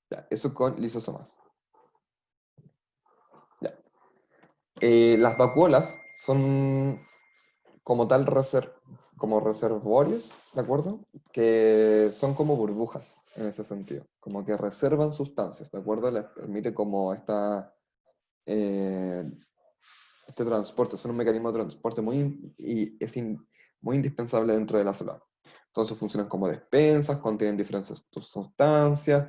ya, eso con lisosomas. Ya. Las vacuolas son como tal como reservorios, ¿de acuerdo? Que son como burbujas en ese sentido, como que reservan sustancias, ¿de acuerdo? Les permite como eh, este transporte, son un mecanismo de transporte muy indispensable dentro de la célula. Entonces funcionan como despensas, contienen diferentes sustancias,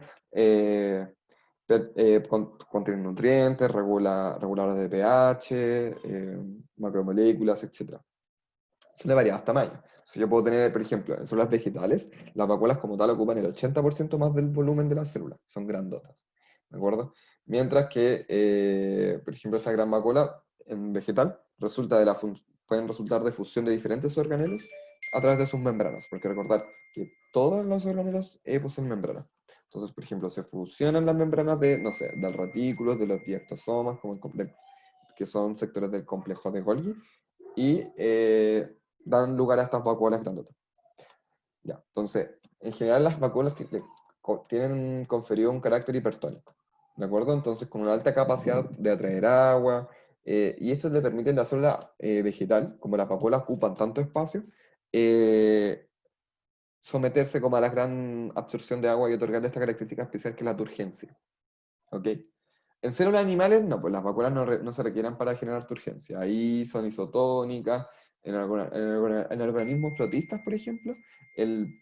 contienen nutrientes, reguladores de pH, macromoléculas, etc. Son de variados tamaños. Si yo puedo tener, por ejemplo, en células vegetales, las vacuolas como tal ocupan el 80% más del volumen de las células, son grandotas, ¿de acuerdo? Mientras que, por ejemplo, esta gran vacuola en vegetal pueden resultar de fusión de diferentes organelos a través de sus membranas, porque recordar que todos los organelos poseen membranas. Entonces, por ejemplo, se fusionan las membranas de, no sé, del retículo, de los diectosomas, que son sectores del complejo de Golgi, y dan lugar a estas vacuolas grandotas. Ya, entonces, en general las vacuolas tienen conferido un carácter hipertónico. ¿de acuerdo? Entonces, con una alta capacidad de atraer agua, y eso le permite a la célula vegetal, como las vacuolas ocupan tanto espacio, eh, someterse como a la gran absorción de agua y otorgarle esta característica especial que es la turgencia. ¿Ok? En células animales, no, pues las vacuolas no se requieren para generar turgencia. Ahí son isotónicas. En organismos protistas, por ejemplo,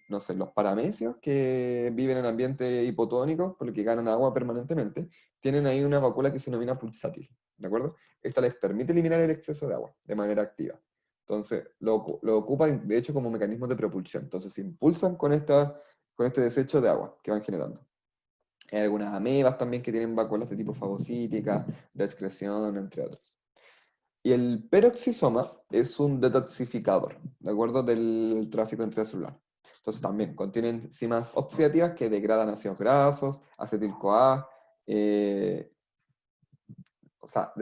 no sé, los paramecios que viven en ambiente hipotónico, porque ganan agua permanentemente, tienen ahí una vacuola que se denomina pulsátil. ¿De acuerdo? Esta les permite eliminar el exceso de agua de manera activa. Entonces, lo ocupan, de hecho, como mecanismos de propulsión. Entonces, se impulsan con este desecho de agua que van generando. Hay algunas amebas también que tienen vacuolas de tipo fagocítica, de excreción, entre otros. Y el peroxisoma es un detoxificador, ¿de acuerdo? Del tráfico intracelular. Entonces también contiene enzimas oxidativas que degradan ácidos grasos, acetil-CoA, eh, o sea,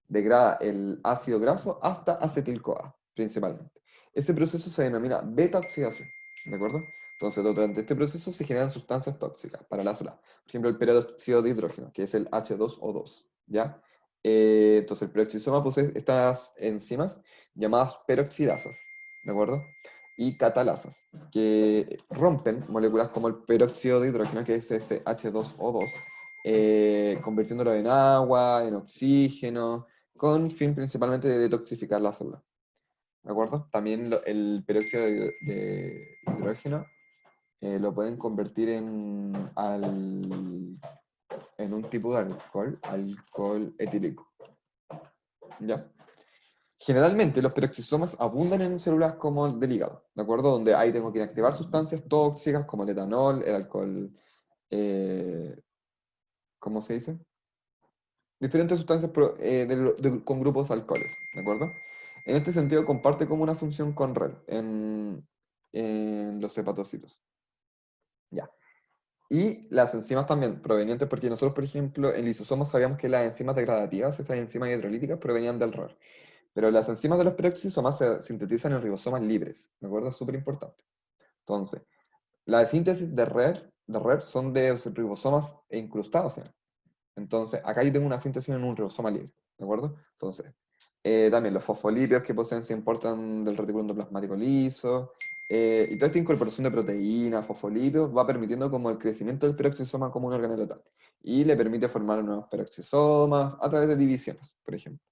degrada el ácido graso hasta acetil-CoA, principalmente. Ese proceso se denomina beta-oxidación, ¿de acuerdo? Entonces, durante este proceso se generan sustancias tóxicas para la célula. Por ejemplo, el peróxido de hidrógeno, que es el H2O2, ¿ya? Entonces, el peroxisoma posee estas enzimas llamadas peroxidasas, ¿de acuerdo? Y catalasas, que rompen moléculas como el peróxido de hidrógeno, que es este H2O2, convirtiéndolo en agua, en oxígeno, con fin principalmente de detoxificar la célula. ¿De acuerdo? También el peróxido de hidrógeno lo pueden convertir en un tipo de alcohol etílico. ¿Ya? Generalmente los peroxisomas abundan en células como el del hígado, ¿de acuerdo? Donde ahí tengo que inactivar sustancias tóxicas como el etanol, el alcohol, ¿cómo se dice? Diferentes sustancias con grupos de alcoholes, ¿de acuerdo? En este sentido comparte como una función con REL en los hepatocitos. Ya. Y las enzimas también provenientes, porque nosotros, por ejemplo, en lisosomas sabíamos que las enzimas degradativas, esas enzimas hidrolíticas, provenían del RER. Pero las enzimas de los peroxisomas se sintetizan en ribosomas libres, ¿de acuerdo? Es súper importante. Entonces, la síntesis de RER son de ribosomas incrustados en él. Entonces, acá yo tengo una síntesis en un ribosoma libre, ¿de acuerdo? Entonces, también los fosfolípidos que poseen se importan del retículo endoplasmático liso, y toda esta incorporación de proteínas, fosfolípidos, va permitiendo como el crecimiento del peroxisoma como un organelo tal. Y le permite formar nuevos peroxisomas a través de divisiones, por ejemplo,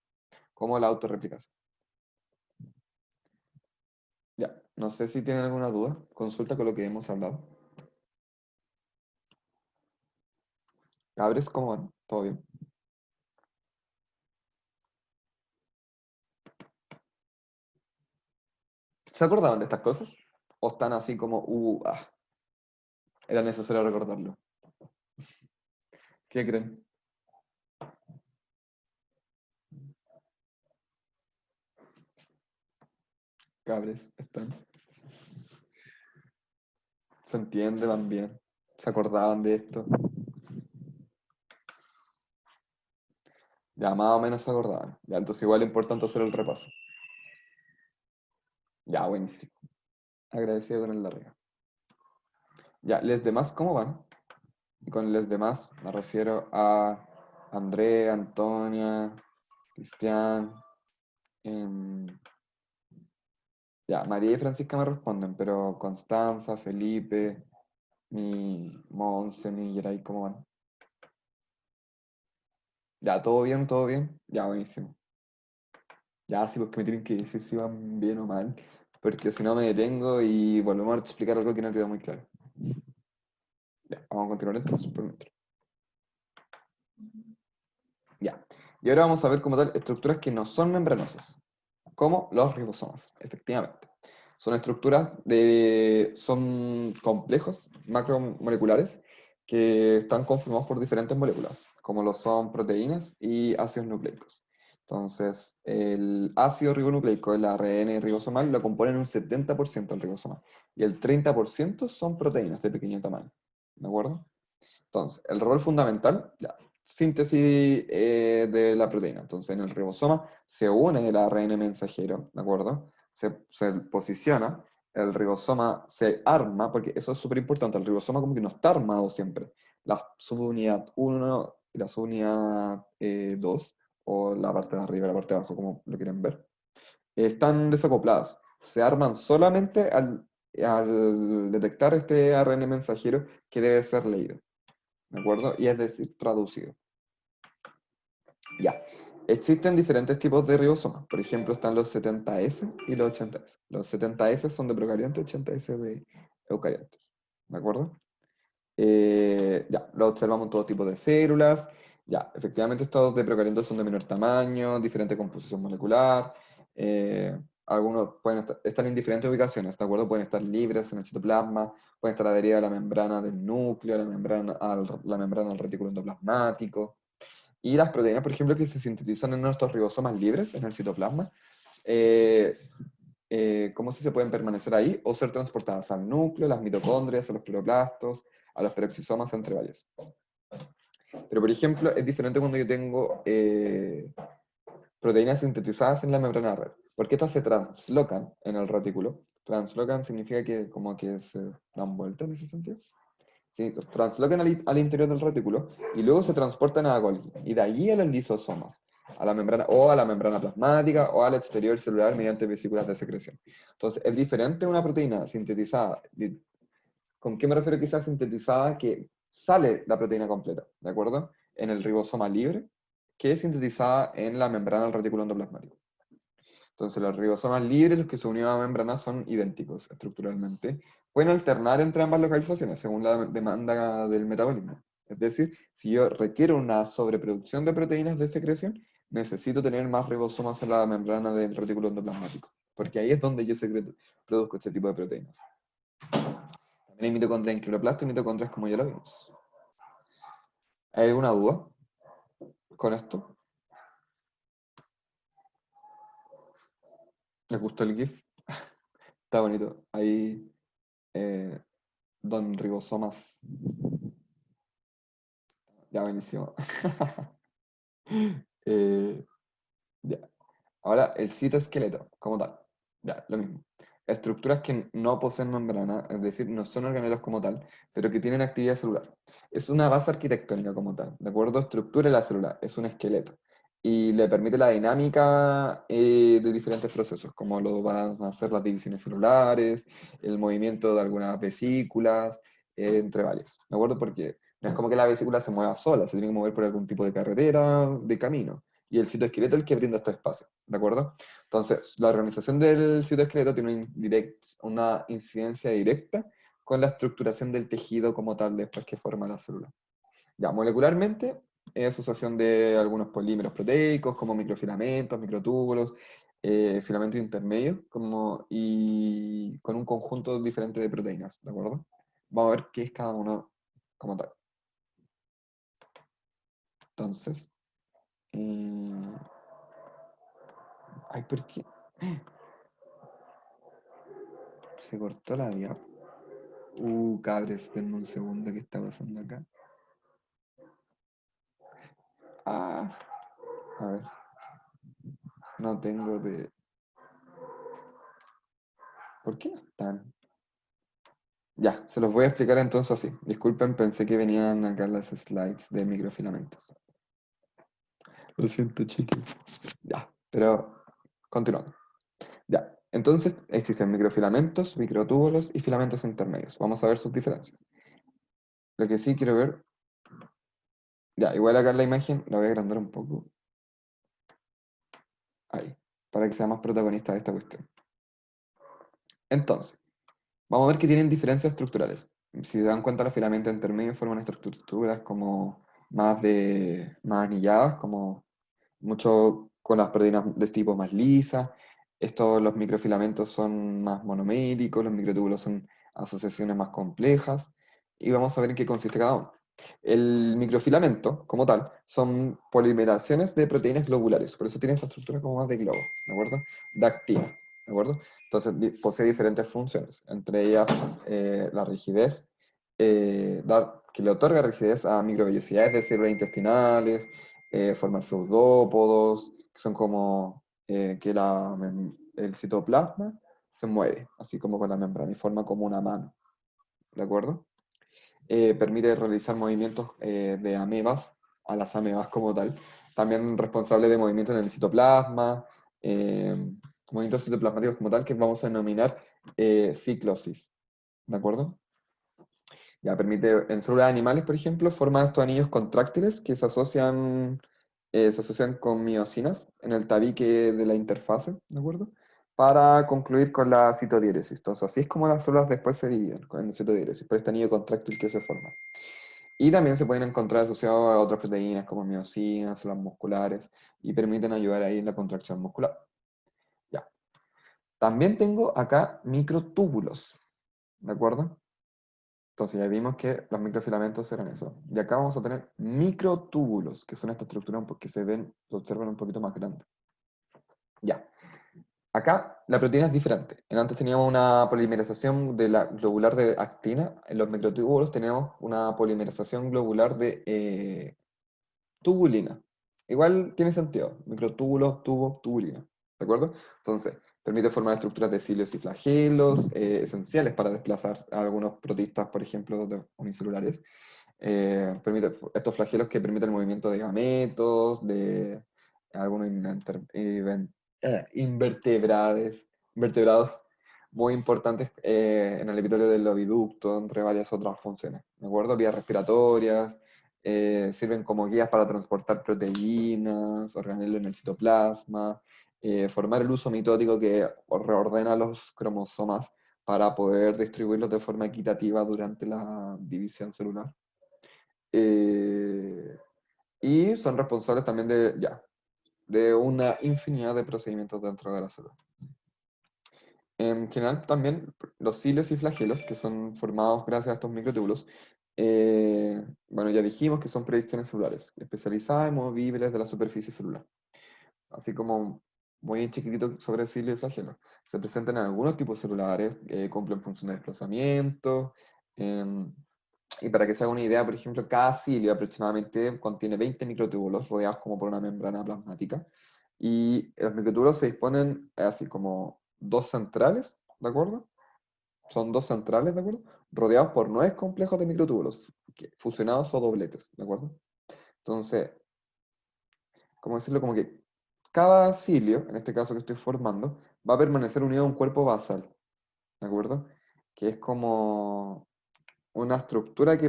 como la autorreplicación. Ya, no sé si tienen alguna duda, consulta con lo que hemos hablado. Cabres, ¿cómo van? ¿Todo bien? ¿Se acordaban de estas cosas? ¿O están así como, era necesario recordarlo? ¿Qué creen? Cabres, están. ¿Se entiende? ¿Van bien? ¿Se acordaban de esto? Ya más o menos se acordaban. Ya, entonces igual es importante hacer el repaso. Ya, buenísimo. Agradecido con el larga. Ya, ¿les demás cómo van? Y con les demás me refiero a André, Antonia, Cristian, em, ya, María y Francisca me responden, pero Constanza, Felipe, mi Monse, mi Yeray, ¿cómo van? Ya, ¿todo bien? ¿Todo bien? Ya, buenísimo. Ya, sí, porque me tienen que decir si van bien o mal, porque si no me detengo y volvemos a explicar algo que no quedó muy claro. Ya, vamos a continuar entonces por mientras. Ya. Y ahora vamos a ver como tal estructuras que no son membranosas, como los ribosomas, efectivamente. Son complejos macromoleculares que están conformados por diferentes moléculas, como lo son proteínas y ácidos nucleicos. Entonces, el ácido ribonucleico, el ARN ribosomal, lo componen un 70% del ribosoma, y el 30% son proteínas de pequeño tamaño. ¿De acuerdo? Entonces, el rol fundamental, ya, síntesis de la proteína. Entonces, en el ribosoma se une el ARN mensajero, ¿de acuerdo? Se posiciona, el ribosoma se arma, porque eso es súper importante, el ribosoma como que no está armado siempre. La subunidad 1 y la subunidad 2, o la parte de arriba y la parte de abajo, como lo quieren ver, están desacopladas. Se arman solamente al detectar este ARN mensajero que debe ser leído, ¿de acuerdo? Y es decir, traducido. Ya. Existen diferentes tipos de ribosomas. Por ejemplo, están los 70S y los 80S. Los 70S son de procariontes, 80S de eucariontes. ¿De acuerdo? Ya, lo observamos en todo tipo de células. Ya, efectivamente estos de procariontes son de menor tamaño, diferente composición molecular. Algunos pueden están en diferentes ubicaciones, ¿de acuerdo? Pueden estar libres en el citoplasma, pueden estar adheridas a la membrana del núcleo, a la membrana del retículo endoplasmático. Y las proteínas, por ejemplo, que se sintetizan en nuestros ribosomas libres, en el citoplasma, eh, ¿cómo se pueden permanecer ahí o ser transportadas al núcleo, a las mitocondrias, a los cloroplastos, a los peroxisomas, entre varios? Pero, por ejemplo, es diferente cuando yo tengo proteínas sintetizadas en la membrana red, porque estas se translocan en el retículo. Translocan significa que como que se dan vuelta en ese sentido. Sí, translocan al interior del retículo y luego se transportan a Golgi, y de allí a los lisosomas, a la membrana o a la membrana plasmática o al exterior celular mediante vesículas de secreción. Entonces, es diferente una proteína sintetizada. ¿Con qué me refiero que sea sintetizada? Que sale la proteína completa, ¿de acuerdo? En el ribosoma libre, que es sintetizada en la membrana del retículo endoplasmático. Entonces, los ribosomas libres, los que se unen a la membrana, son idénticos estructuralmente. Pueden alternar entre ambas localizaciones según la demanda del metabolismo. Es decir, si yo requiero una sobreproducción de proteínas de secreción, necesito tener más ribosomas en la membrana del retículo endoplasmático, porque ahí es donde yo produzco este tipo de proteínas. También hay mitocondria en cloroplasto y mitocondrias, como ya lo vimos. ¿Hay alguna duda con esto? ¿Les gustó el GIF? Está bonito. Ahí, eh, don ribosomas. Ya, buenísimo. Eh, ya. Ahora, el citoesqueleto, como tal. Ya, lo mismo. Estructuras que no poseen membrana, es decir, no son organelos como tal, pero que tienen actividad celular. Es una base arquitectónica como tal, ¿de acuerdo? Estructura la célula, es un esqueleto. Y le permite la dinámica de diferentes procesos, como lo van a hacer las divisiones celulares, el movimiento de algunas vesículas, entre varios, ¿de acuerdo? Porque no es como que la vesícula se mueva sola, se tiene que mover por algún tipo de carretera, de camino. Y el citoesqueleto es el que brinda este espacio, ¿de acuerdo? Entonces, la organización del citoesqueleto tiene una incidencia directa con la estructuración del tejido como tal después que forma la célula. Ya, molecularmente, es asociación de algunos polímeros proteicos como microfilamentos, microtúbulos, filamentos intermedios, y con un conjunto diferente de proteínas, ¿de acuerdo? Vamos a ver qué es cada uno como tal. Entonces, ay, ¿por qué? Se cortó la vía. Cabres, denme un segundo, ¿qué está pasando acá? Ah, a ver, no tengo de... ¿Por qué no están? Ya, se los voy a explicar entonces así. Disculpen, pensé que venían acá las slides de microfilamentos. Lo siento, chiquis. Ya, pero continuando. Ya, entonces existen microfilamentos, microtúbulos y filamentos intermedios. Vamos a ver sus diferencias. Lo que sí quiero ver... Ya, igual acá en la imagen la voy a agrandar un poco. Ahí, para que sea más protagonista de esta cuestión. Entonces, vamos a ver que tienen diferencias estructurales. Si se dan cuenta, los filamentos intermedios forman estructuras como más anilladas, como mucho con las proteínas de este tipo más lisas. Los microfilamentos son más monoméricos, los microtúbulos son asociaciones más complejas. Y vamos a ver en qué consiste cada uno. El microfilamento, como tal, son polimeraciones de proteínas globulares. Por eso tiene esta estructura como más de globo, ¿de acuerdo? De actina, ¿de acuerdo? Entonces posee diferentes funciones, entre ellas la rigidez, que le otorga rigidez a microvellosidades de células intestinales, formar pseudópodos, que son como el citoplasma se mueve, así como con la membrana, y forma como una mano, ¿de acuerdo? Permite realizar movimientos de amebas a las amebas como tal. También responsable de movimientos en el citoplasma, eh, movimientos citoplasmáticos como tal, que vamos a denominar ciclosis. ¿De acuerdo? Ya permite, en células animales, por ejemplo, forma estos anillos contráctiles que se asocian con miosinas en el tabique de la interfase, ¿de acuerdo? Para concluir con la citodiéresis. Entonces, así es como las células después se dividen con citodiéresis, por este anillo contráctil que se forma. Y también se pueden encontrar asociados a otras proteínas como miosinas, células musculares, y permiten ayudar ahí en la contracción muscular. Ya. También tengo acá microtúbulos, ¿de acuerdo? Entonces ya vimos que los microfilamentos eran eso. Y acá vamos a tener microtúbulos, que son estas estructuras que se observan un poquito más grandes. Ya. Acá la proteína es diferente. Antes teníamos una polimerización de la globular de actina. En los microtúbulos tenemos una polimerización globular de tubulina. Igual tiene sentido. Microtúbulos, tubo, tubulina. ¿De acuerdo? Entonces, permite formar estructuras de cilios y flagelos, esenciales para desplazar a algunos protistas, por ejemplo, unicelulares. Permite estos flagelos que permiten el movimiento de gametos, de algunos invertebrados muy importantes en el epitelio del oviducto, entre varias otras funciones. ¿De acuerdo? Vías respiratorias, sirven como guías para transportar proteínas, organelos en el citoplasma, formar el uso mitótico que reordena los cromosomas para poder distribuirlos de forma equitativa durante la división celular. Y son responsables también de una infinidad de procedimientos dentro de la célula. En general, también los cilios y flagelos, que son formados gracias a estos microtúbulos, bueno, ya dijimos que son proyecciones celulares, especializadas en movibles de la superficie celular. Así como muy chiquitito sobre el cilio y flagelo. Se presentan en algunos tipos celulares, cumplen funciones de desplazamiento, em, y para que se haga una idea, por ejemplo, cada cilio aproximadamente contiene 20 microtúbulos rodeados como por una membrana plasmática. Y los microtúbulos se disponen así como dos centrales, ¿de acuerdo? Son dos centrales, ¿de acuerdo? Rodeados por 9 complejos de microtúbulos, fusionados o dobletes, ¿de acuerdo? Entonces, ¿cómo decirlo? Como que cada cilio, en este caso que estoy formando, va a permanecer unido a un cuerpo basal, ¿de acuerdo? Que es como una estructura que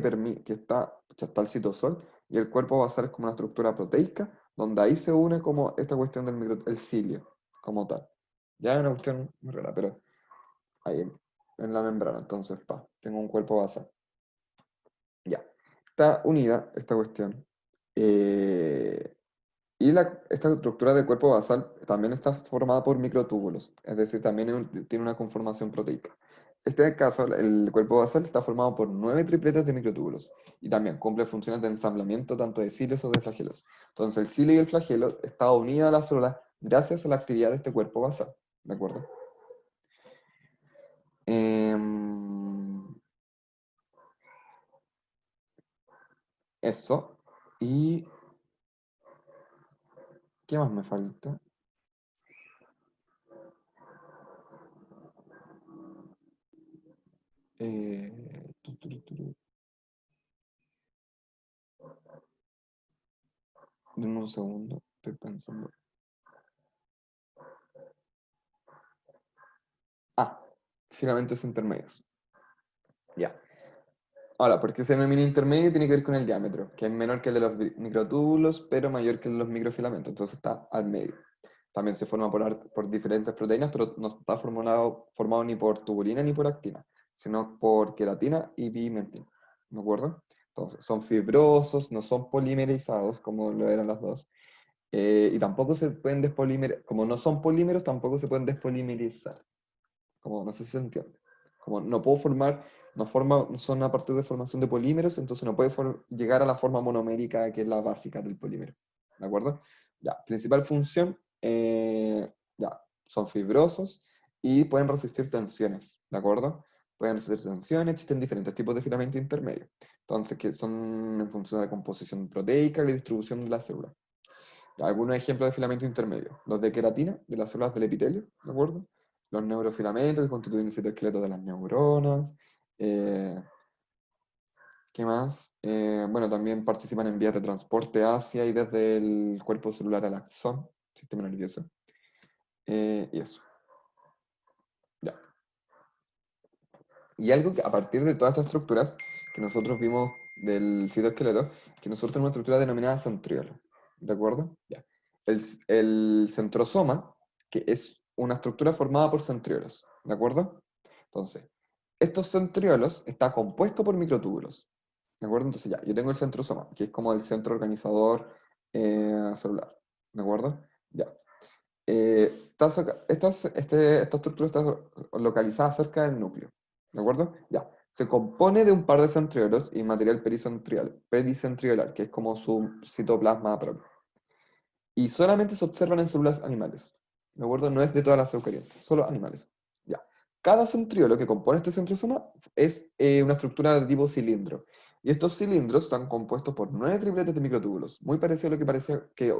está el citosol, y el cuerpo basal es como una estructura proteica, donde ahí se une como esta cuestión el cilio, como tal. Ya es una cuestión muy rara, pero ahí en la membrana, entonces, tengo un cuerpo basal. Ya. Está unida esta cuestión. Eh, esta estructura de cuerpo basal también está formada por microtúbulos, es decir, también tiene una conformación proteica. En este caso, el cuerpo basal está formado por 9 tripletes de microtúbulos y también cumple funciones de ensamblamiento tanto de cilios o de flagelos. Entonces, el cilio y el flagelo están unidos a la célula gracias a la actividad de este cuerpo basal. ¿De acuerdo? Em, Eso. ¿Y qué más me falta? Tu. Dame un segundo, estoy pensando. Ah, filamentos intermedios. Ya. Ahora, ¿por qué se denomina intermedio? Tiene que ver con el diámetro, que es menor que el de los microtúbulos, pero mayor que el de los microfilamentos. Entonces está al medio. También se forma por diferentes proteínas, pero no está formado ni por tubulina ni por actina, sino por queratina y pimentina. ¿De acuerdo? Entonces, son fibrosos, no son polimerizados como lo eran las dos. Y tampoco se pueden despolimerizar. Como no son polímeros, tampoco se pueden despolimerizar. Como, no sé si se entiende. Como no puedo formar, no son a partir de formación de polímeros, entonces no puede llegar a la forma monomérica que es la básica del polímero. ¿De acuerdo? Ya, principal función, ya, son fibrosos y pueden resistir tensiones. ¿De acuerdo? Pueden resistir tensiones, existen diferentes tipos de filamento intermedio. Entonces, que son en función de la composición proteica y la distribución de la célula. Algunos ejemplos de filamento intermedio. Los de queratina, de las células del epitelio, ¿de acuerdo? Los neurofilamentos que constituyen el citoesqueleto de las neuronas. ¿Qué ¿Qué más? Bueno, también participan en vías de transporte hacia y desde el cuerpo celular al axón, sistema nervioso. Y eso. Ya. Y algo que a partir de todas estas estructuras que nosotros vimos del citoesqueleto, que nosotros tenemos una estructura denominada centriolo. ¿De acuerdo? Ya. El centrosoma, que es una estructura formada por centriolos. ¿De acuerdo? Entonces, estos centriolos están compuestos por microtúbulos. ¿De acuerdo? Entonces ya, yo tengo el centrosoma, que es como el centro organizador celular. ¿De acuerdo? Ya. Esta estructura está localizada cerca del núcleo. ¿De acuerdo? Ya. Se compone de un par de centriolos y material pericentriolar, que es como su citoplasma propio. Y solamente se observan en células animales. ¿De acuerdo? No es de todas las eucariotas, solo animales. Ya. Cada centriolo que compone este centrosoma es una estructura de tipo cilindro. Y estos cilindros están compuestos por 9 tripletes de microtúbulos, muy parecido a lo que parecía que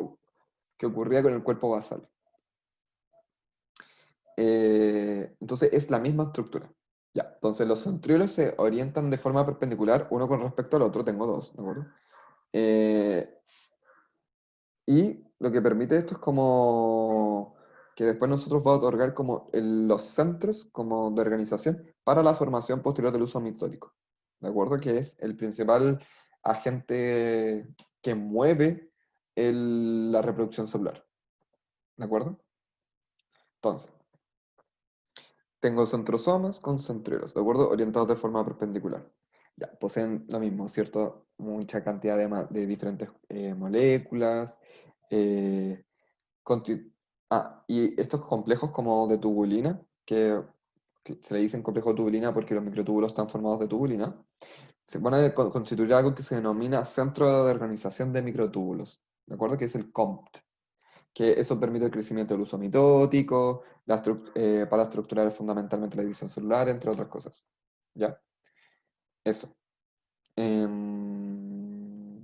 ocurría con el cuerpo basal. Entonces es la misma estructura. Ya, entonces los centriolos se orientan de forma perpendicular uno con respecto al otro, tengo dos, ¿de acuerdo? Eh, y lo que permite esto es como que después nosotros vamos a otorgar como los centros como de organización para la formación posterior del uso mitótico, ¿de acuerdo? Que es el principal agente que mueve la reproducción celular, ¿de acuerdo? Entonces, tengo centrosomas con centriolos, ¿de acuerdo? Orientados de forma perpendicular. Ya, poseen lo mismo, ¿cierto? Mucha cantidad de diferentes moléculas. eh, conti- y estos complejos como de tubulina, que se le dicen complejos de tubulina porque los microtúbulos están formados de tubulina, se van a constituir algo que se denomina centro de organización de microtúbulos, ¿de acuerdo? Que es el COMT, que eso permite el crecimiento del uso mitótico, para estructurar fundamentalmente la división celular, entre otras cosas. ¿Ya? Eso. Em,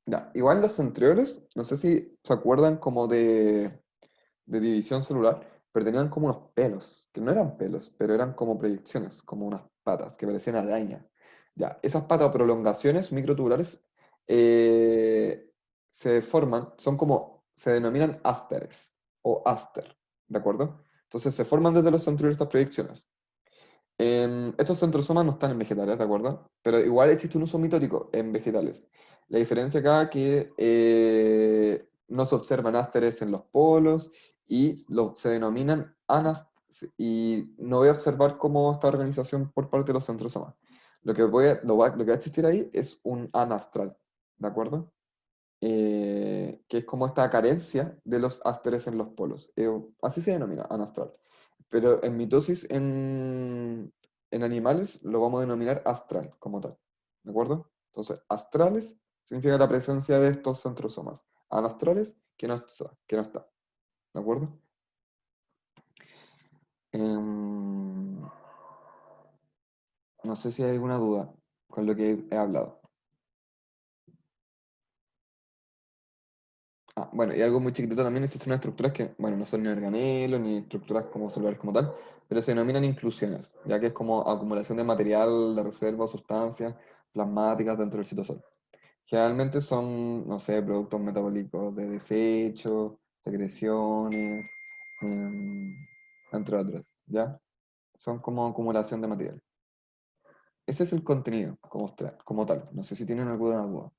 ya. Igual los centriolos, no sé si se acuerdan como de división celular, pero tenían como unos pelos, que no eran pelos, pero eran como proyecciones, como unas patas, que parecían araña. Ya, esas patas o prolongaciones microtubulares eh, se forman, son como, se denominan ásteres o áster, ¿de acuerdo? Entonces se forman desde los centriolos estas proyecciones. Estos centrosomas no están en vegetales, ¿de acuerdo? Pero igual existe un uso mitótico en vegetales. La diferencia acá es que no se observan ásteres en los polos y se denominan y no voy a observar cómo esta organización por parte de los centrosomas. Lo que va a existir ahí es un anastral, ¿de acuerdo? Que es como esta carencia de los ásteres en los polos. Así se denomina, anastral. Pero en mitosis en animales lo vamos a denominar astral, como tal. ¿De acuerdo? Entonces, astrales significa la presencia de estos centrosomas. Anastrales, que no está. ¿De acuerdo? Em, no sé si hay alguna duda con lo que he hablado. Bueno, y algo muy chiquitito también, existen unas estructuras que, bueno, no son ni organelos ni estructuras como celulares como tal, pero se denominan inclusiones, ya que es como acumulación de material, de reserva o sustancias plasmáticas dentro del citosol. Generalmente son, no sé, productos metabólicos de desechos, secreciones, em, entre otros, ¿ya? Son como acumulación de material. Ese es el contenido como tal. No sé si tienen alguna duda.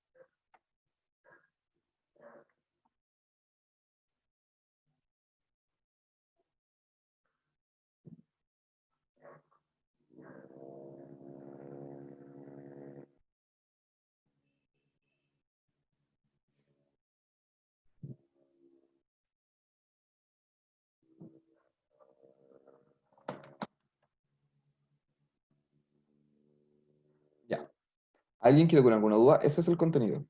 Ya. ¿Alguien quiere con alguna duda? Ese es el contenido.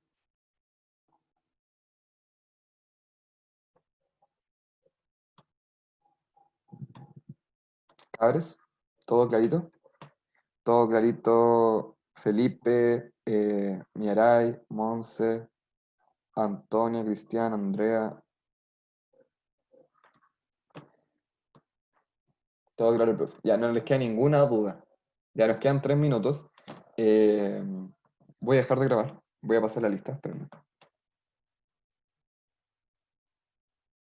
¿Cabres? ¿Todo clarito? Todo clarito, Felipe, Miaray, Monse, Antonia, Cristian, Andrea, todo claro, profe. Ya no les queda ninguna duda. Ya nos quedan 3 minutos. Eh, voy a dejar de grabar. Voy a pasar la lista. Espérenme.